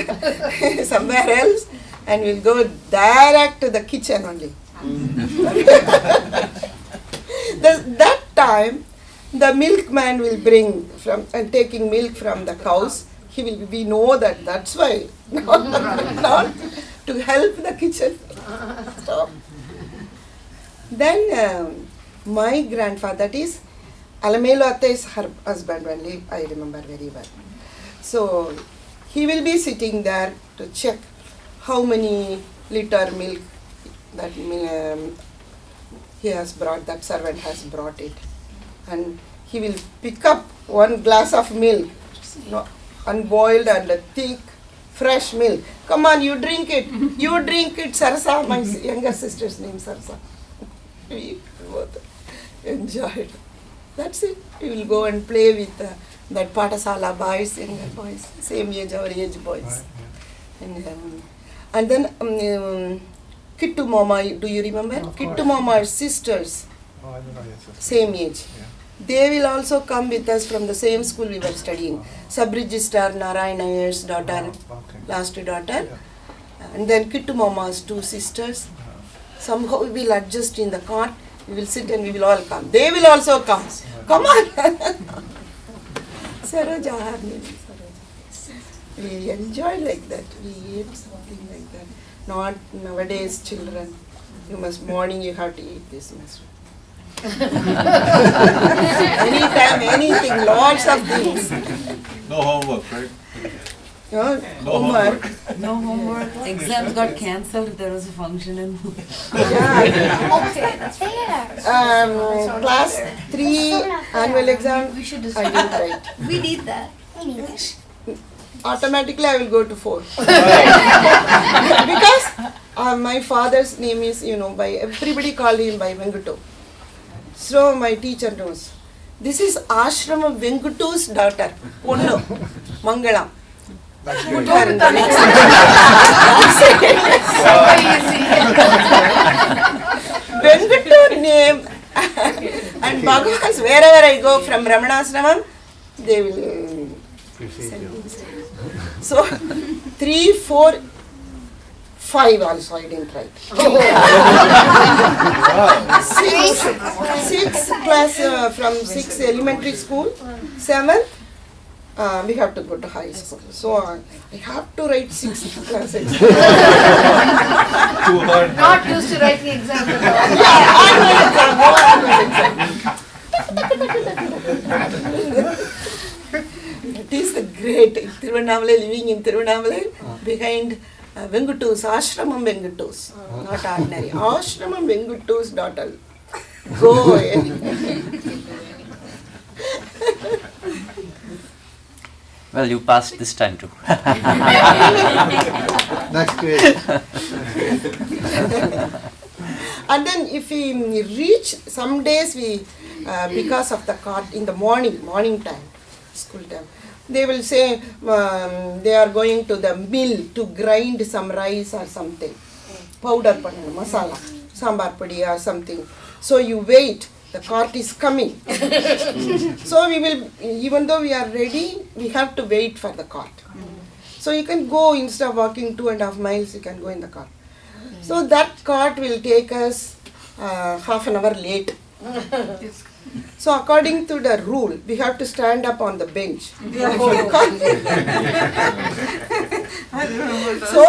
somewhere else and we'll go direct to the kitchen only. That time the milkman will bring from and taking milk from the cows. We know that. That's why not to help the kitchen. Stop. Then my grandfather, that is Alamelu Atta's husband only, I remember very well. So he will be sitting there to check how many liter milk that he has brought, that servant has brought it. And he will pick up one glass of milk, unboiled and thick, fresh milk. Come on, you drink it. You drink it, Sarasa. My younger sister's name Sarasa. We both enjoyed. That's it. We will go and play with that Patasala boys, younger boys, same age, our age boys. Right, And then Kittu Mama, do you remember? Of course. Kittu Mama's sisters, Oh, I don't know, yes. same age. Yeah. They will also come with us from the same school we were studying. Sub-Registrar Narayana Ayer's daughter, Oh, okay. last daughter. Yeah. And then Kittu Mama's two sisters. Somehow we will adjust in the cart. We will sit and we will all come. They will also come. Come on. Saroja, her name is Saroja. We enjoy like that. We eat something like that. Not nowadays children. You must morning you have to eat this mushroom. Anytime, anything, lots of things. No homework, right? No, No homework. No homework. Exams got cancelled if there was a function in. Yeah. Okay, that's fair. Class 3 annual exam, We should I didn't write. We need that. We need that. Automatically I will go to 4. Because my father's name is, by everybody called him by Venkutu. So my teacher knows. This is Ashrama Venkutu's daughter, Ponnu, Mangalam. That's Put great. her in the next. Venkutu name and Bhagavans, wherever I go from Ramanasramam, they will Receive you. So 3, 4, 5 also I didn't write. 6 class from 6 elementary school, 7 we have to go to high school. So I have to write 6 class exam. Too hard. Not used to writing exams at all. It is the great Tiruvannamalai, living in Tiruvannamalai, behind Venkutu's, Ashramam Venkutu's, not ordinary. Ashramam Venkutu's daughter. Go ahead. Well, you passed this time too. Next grade. And then if we reach, some days we, because of the cart in the morning time, school time, they will say they are going to the mill to grind some rice or something. Powder panna, masala, sambar pudi or something. So you wait, the cart is coming. So we will, even though we are ready, we have to wait for the cart. So you can go, instead of walking 2.5 miles, you can go in the cart. So that cart will take us half an hour late. So according to the rule, we have to stand up on the bench. So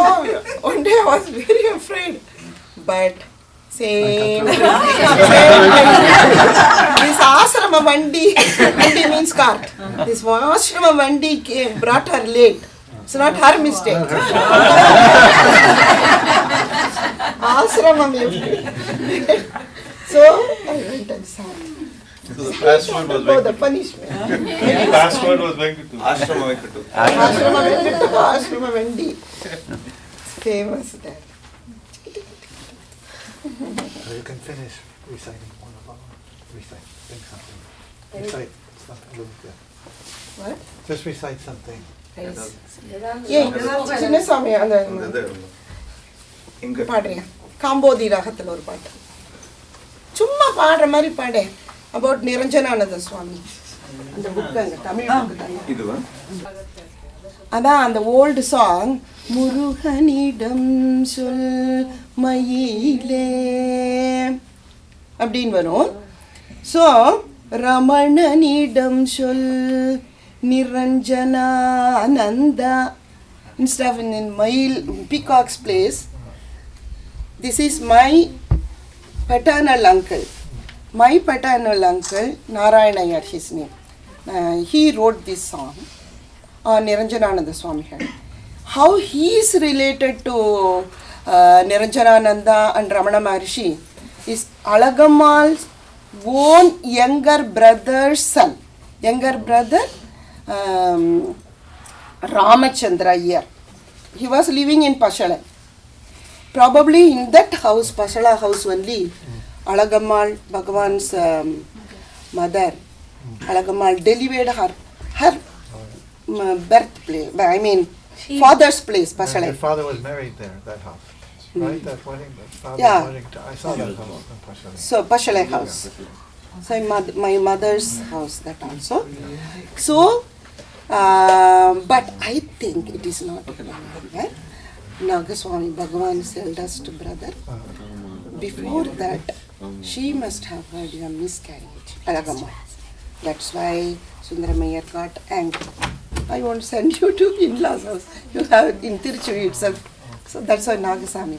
one day I was very afraid, but same. This ashrama vandi means cart. This ashrama vandi brought her late. It's not her mistake. Ashramam left. So I went and sat. So the password was Oh, the Venkutu. punishment. The password was Venkutu. Ashrama Venkutu. Ashrama Venkutu, Ashrama Vendi. It's famous there. So you can finish reciting one of our, think something. Recite something. What? Just recite something. சின்ன சாமி அந்த பாடுறேன் காம்போதி ராகத்தில் ஒரு பாட்டு சும்மா பாடுற மாதிரி பாடு அபவுட் நிரஞ்சனானந்த சுவாமி அந்த புக்கு அங்கே தமிழ் புக்கு அதான் அந்த ஓல்டு சாங் முருகனிடம் சொல் மயிலே அப்படின்னு வரும். ஸோ ரமணனிடம் சொல் Niranjanananda, instead of in Mail, Peacock's place, this is my paternal uncle. My paternal uncle, Narayana, his name. He wrote this song on Niranjanananda Swami head. How he is related to Niranjanananda and Ramana Maharshi is Alagammal's own younger brother's son. Younger brother, Ramachandra here. He was living in Pashala. Probably in that house, Pashala house only, Alagammal, Bhagavan's mother, Alagammal delivered her birthplace, I mean father's place, Pashala. Your father was married there, that house, right? That wedding, that father's Yeah. wedding. I saw that house in Pashala. So Pashala house. So my mother's house that also. So, but I think it is not right? Nagaswami, Bhagavan's eldest brother. Before that, she must have had a miscarriage. Alagamma. That's why Sundaramayyar got angry. I won't send you to in-laws house. You have it in Tiruchuri itself. So that's why Nagasami.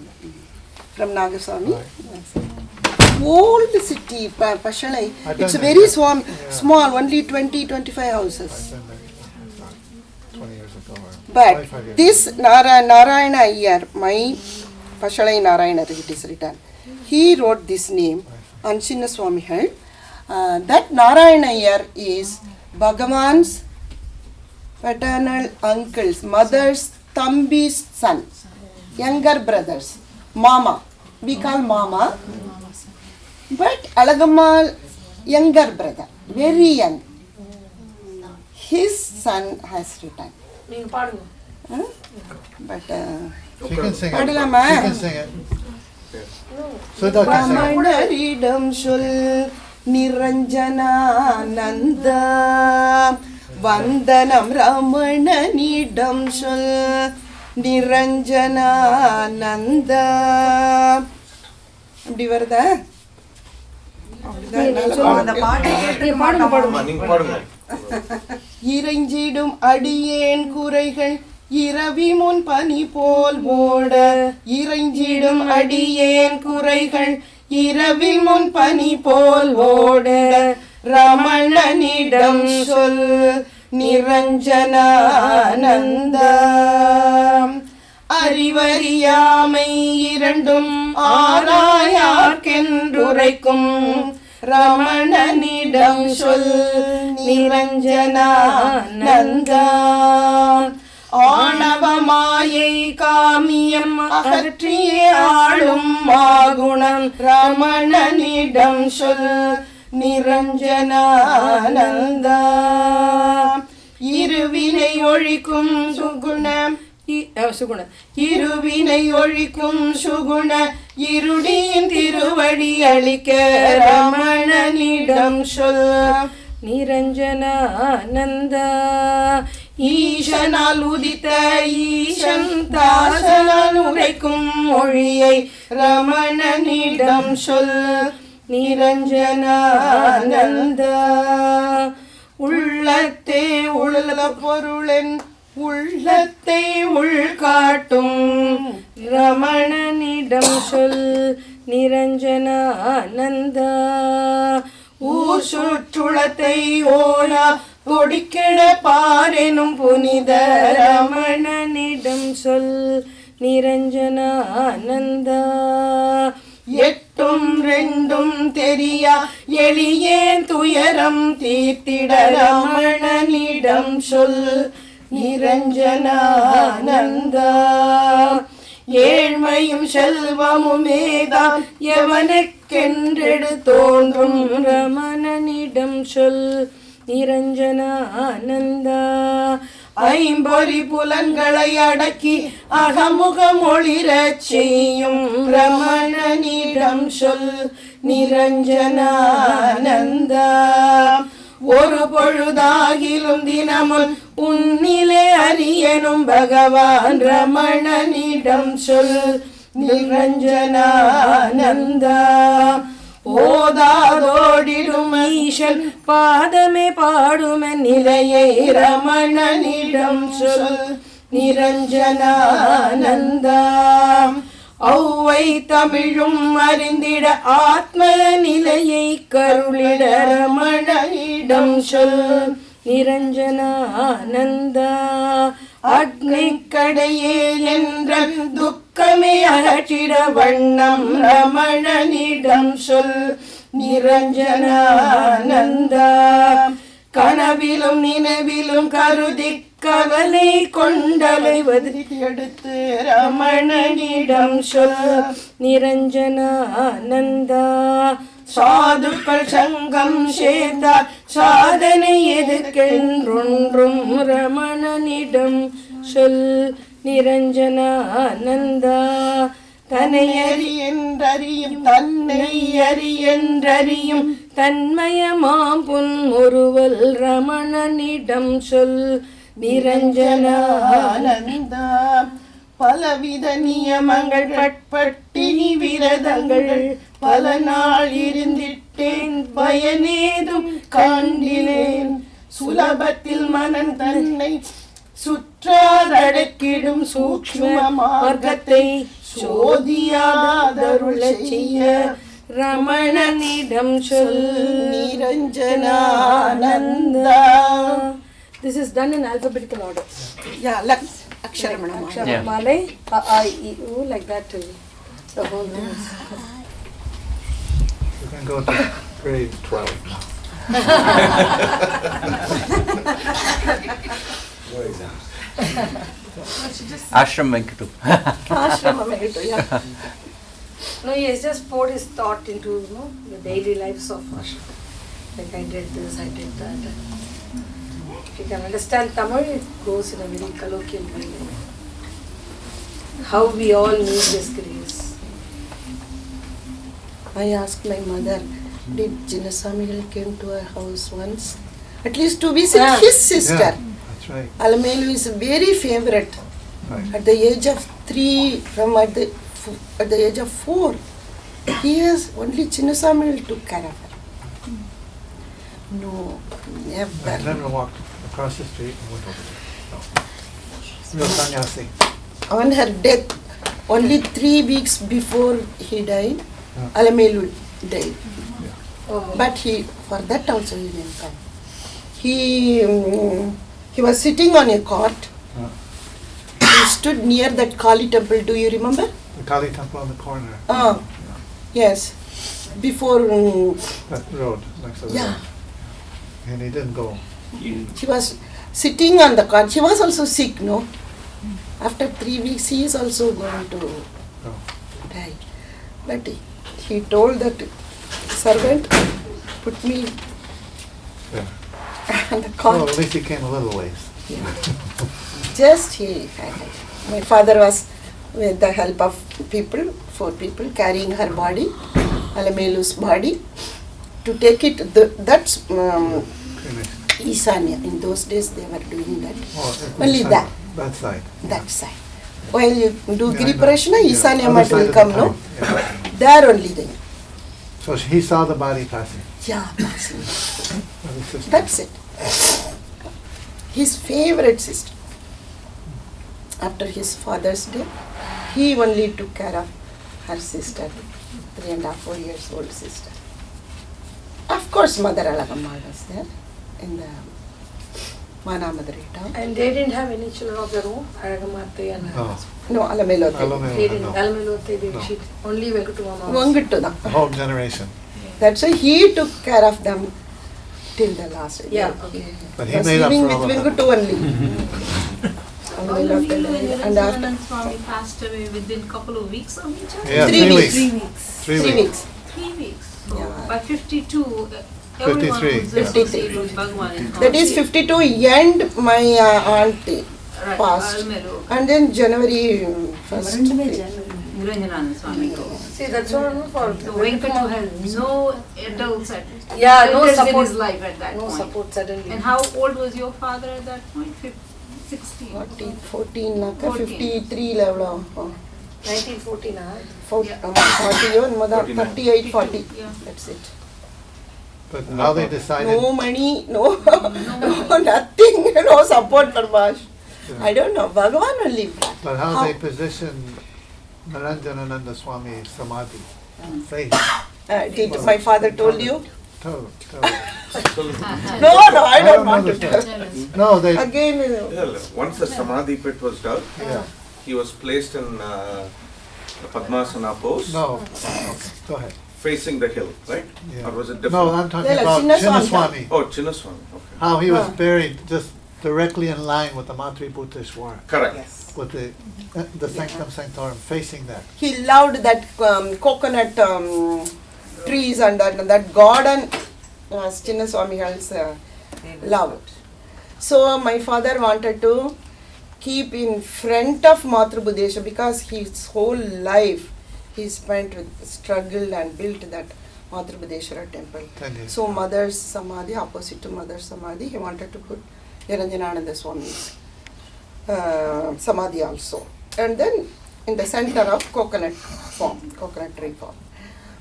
From Nagasami. Yes. Old city, Pashalai. It's very small, only 20-25 houses. 20 years ago. But this Narayana Iyer, my Pashalai Narayana, it is written. He wrote this name on Chinnaswamy Hill. That Narayana Iyer is Bhagavan's paternal uncle's mother's Thambi's son, younger brothers, Mama. We call Mama. But Alagammal, younger brother, very young. His son has returned. Huh? But She can sing it. Padalama. She can sing it. Sudha can sing it. Ramanaridam shul Niranjanananda Vandanam Ramananidam shul Niranjanananda. அப்படி வருதா? இறைஞ்சிடும் அடியேன் குறைகள் இரவி முன் பனி போல் ஓட. இறைஞ்சிடும் அடியேன் குறைகள் இரவில் முன் பனி போல் ஓட. ரமணனிடம் சொல் நிரஞ்சனானந்தா. அறிவறியாமை இரண்டும் ஆராயார்க்கென்றுரைக்கும் ரமணனிடம் சொல் நிரஞ்சனானந்தா. ஆணவமாயை காமியம் அகற்றியே ஆளும் மாகுணம் ரமணனிடம் சொல் நிரஞ்சனானந்தா. இருவினை ஒழிக்கும் சுகுணம் இருவினை ஒழிக்கும் சுகுண இருடியின் திருவடி அளிக்க ரமணனிடம் சொல் நிரஞ்சனானந்தா. ஈசனால் உதித்த ஈசன் தாசனால் உரைக்கும் மொழியை ரமணனிடம் சொல் நிரஞ்சனானந்தா. உள்ளத்தே உள்ள பொருளென் உள்ளத்தை உள்காட்டும் ரமணனிடம் சொல் நிரஞ்சனானந்தா. ஊர் சுற்றுளத்தை ஓனா பொடிக்கிட பாரெனும் புனித ரமணனிடம் சொல் நிரஞ்சனானந்தா. எட்டும் ரெண்டும் தெரியா எளியேன் துயரம் தீர்த்திட ரமணனிடம் சொல் நிரஞ்சனானந்தா. ஏழ்மையும் செல்வமுமேதான் எவனுக்கென்றெடு தோன்றும் ரமணனிடம் சொல் நிரஞ்சனானந்தா. ஐம்பொறி புலன்களை அடக்கி அகமுகம் ஒளிரச் செய்யும் ரமணனிடம் சொல் நிரஞ்சனானந்தா. ஒரு பொழுதாகிலும் தினமும் உன்னிலே அறியனும் பகவான் ரமணனிடம் சொல் நிரஞ்சனானந்தா. ஓதாதோடிடும் ஈசன் பாதமே பாடுமென் நிலையை ரமணனிடம் சொல் நிரஞ்சனானந்தா. ஔவை தமிழும் அறிந்திட ஆத்ம நிலையை கருளிட ரமணனிடம் சொல் நிரஞ்சனானந்தா. அக்னிக்கடையே என்ற துக்கமே அகற்றிட வண்ணம் ரமணனிடம் சொல் நிரஞ்சனானந்தா. கனவிலும் நினைவிலும் கருதி கவலை கொண்டலைவது எடுத்து ரமணனிடம் சொல் நிரஞ்சனானந்தா. சாதுக்கள் சங்கம் சேர்ந்தார் சாதனை எதுக்கென்றொன்றும் ரமணனிடம் சொல் நிரஞ்சனானந்தா. தன்னை அறியென்றறியும் தன்னை அறியென்றறியும் தன்மயமாம் புன்முறுவல் ரமணனிடம் சொல் நிரஞ்சனானந்தா. பலவித நியமங்கள் பட்டினி விரதங்கள் பல நாள் இருந்திட்டேன் பயனேதும் காண்கிலேன். சுலபத்தில் மனன் தன்னை சுற்றாதடக்கிடும் சூக்ஷ்ம மார்க்கத்தை சோதியாதருளச் செய்ய ரமணனிடம் சொல் நிரஞ்சனானந்தா. This is done in alphabetical order. Yeah, Aksharamana. Aksharamala, A, I, E, U, like that too. The whole thing is. You can go to grade 12 now. Ashram Venkatu. Ashrama Venkatu, yeah. No, he has just poured his thought into the daily lives of us. Like I did this, I did that. If you can understand Tamil, it goes in a very colloquial way. How we all need this grace. I asked my mother, did Chinnaswamigal came to our house once? At least to visit his sister. Yeah, that's right. Alamelu is very favorite. Right. At the age of 3, at the age of 4, he has only Chinnaswamigal took care of her. No, I never. never walked across the street and went over there. No. Real sannyasi. On her death, only 3 weeks before he died, Alamelu died. Oh. But for that also he didn't come. He was sitting on a cot. He stood near that Kali temple. Do you remember? The Kali temple on the corner. Yes. Before. That road next to the road. And he didn't go. He was sitting on the cot. He was also sick, no? After 3 weeks, he is also going to die. But he told that servant, put me Yeah. on the cot. Well, at least he came a little ways. Just my father was with the help of people, 4 people carrying her body, Alamelu's body, to take it. That's Isanya. In those days they were doing that. Only that. That side. That side. While you do Yeah, Giri I know. Prashna, Yeah, Isanya other mat side will of come, the no? town, yeah. There only then. So he saw the body passing. Yeah, passing. of his sister. That's it. His favorite sister. After his father's death, he only took care of her sister, 3.5, 4 years old sister. Of course, Mother Alagammal was there in the Manamadri town. And they didn't have any children of their own, Aragamate and No. No, Alamelote. Alamelu, they didn't, no. Alamelote, they No. she only Venkatu Mama. Vangittu da. The whole generation. That's why he took care of them till the last day. Yeah, okay. But He he was made up living for all with of them. Venguttu only. Alamelu and And after Niranjananand Swami passed away within couple of weeks of each other? Yeah, 3 weeks. 3 weeks. 3 3 weeks. weeks. 3 weeks. So Yeah. by 52, everyone 53, was yeah. associated with Bhagwan in That is Kashi. 52 and my auntie Right, passed. Alamelu. And then January 1st. Niranjananand Swami. See, that's all for So Venkatu had no adults at Yeah, no elders in support. his life at that No point. support suddenly. And how old was your father at that point? 16. 14 naka 14. 53 level. 1914, huh? 40 and mother 38, 40. Yeah. That's it. But how they decided. No money, no, no nothing, no support for Bash. I don't know. Bhagavan only. But how How? they positioned Niranjanananda Swami Samadhi. Faith. Did my father told you? Tell. No, I don't want to know tell. No, they. Again, Well, once the Samadhi pit was dug, Yeah. he was placed in the Padmasana pose, No. Go ahead. facing the hill, right? Yeah. Or was it No, different? I'm talking Yeah, about Chinnaswami. Chinnaswami. Oh, Chinnaswami, okay. How he was Huh. buried just directly in line with the Matribhuteshwar. Correct. With the Sanctum Sanctorum facing that. he loved that coconut trees and that garden. Chinnaswamigal's love. So my father wanted to keep in front of Matribhuteshwar because his whole life he spent with struggle and built that Matribhuteshwara temple. 10 years. So mother's samadhi, opposite to mother's samadhi, he wanted to put Niranjanananda Swami's samadhi also. And then in the center of coconut tree form.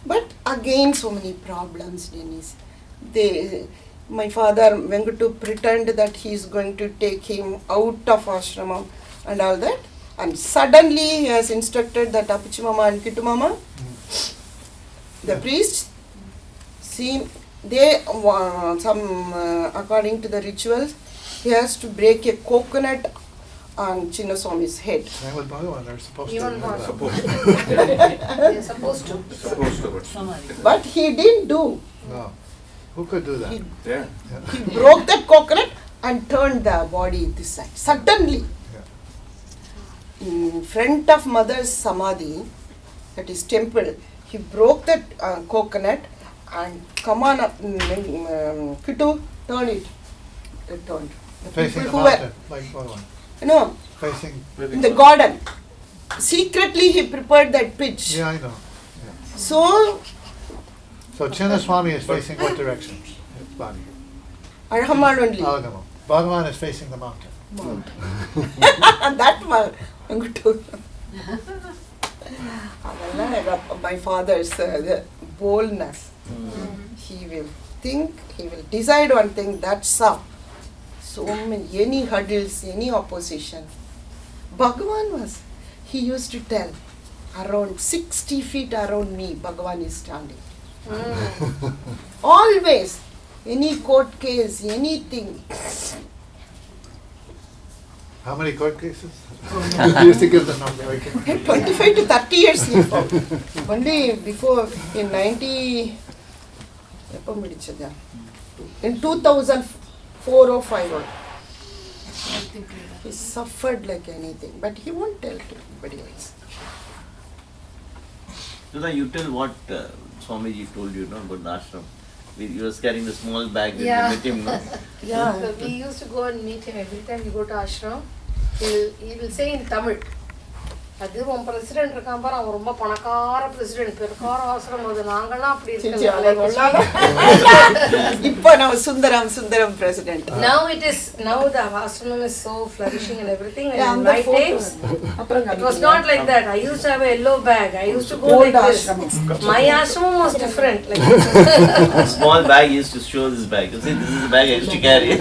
But again so many problems, Dennis. my father Venkutu pretend that he is going to take him out of ashramam and all that. And suddenly he has instructed that Apichi Mama and Kittu Mama, the priests, see, they according to the rituals, he has to break a coconut on Chinnaswami's head. Same with Bhagavan, they're supposed to. Even do more. that. They're supposed to. Supposed to, but But he didn't do. No. Who could do that? He, yeah. he broke that coconut and turned the body this side. Suddenly. In front of Mother's Samadhi, that is temple, he broke that coconut and come on up, Kittu, turn it. It turned. The Facing the people who were, mountain, like Bhagavan. no, Facing. in the garden. Secretly he prepared that pitch. Yeah, I know. So, So Chinnaswami is facing what direction? His body. Arahamal only. Alagamam. Bhagavan is facing the mountain. That one. My father's the boldness. He will think, he will decide one thing, that's all. So many, any hurdles, any opposition. Bhagavan was, he used to tell, around 60 feet around me, Bhagavan is standing. Always, any court case, anything. How many court cases? You used to give the number. I can- 25 to 30 years before. Only before in 90, in 2004 or 5 or he suffered like anything, but he won't tell to anybody else. So now you tell what Swamiji told you, no, about the ashram. You was carrying the small bag when you met him, no? Yeah. So we used to go and meet him every time we go to ashram. He will say in Tamil, அது உன் president இருக்கான் பாரு, அவன் ரொம்ப பணக்கார president, பெருக்கார அவசரம் அது, நாங்கள்லாம் அப்படி இருக்கல. இப்போ நம்ம Sundaram president. Now the ashram is so flourishing and everything. And Yeah, in and my the photo. times, it was not like that. I used to have a yellow bag. I used to go Old like this. ashram. My ashram was different. Like A small bag used to show this bag. You see, this is the bag I used to carry.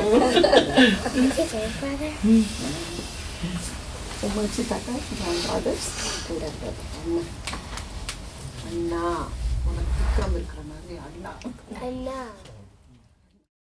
Umachi Tata, grandfathers, அண்ணா உனக்கு திக்கம் இருக்கிற மாதிரி அண்ணா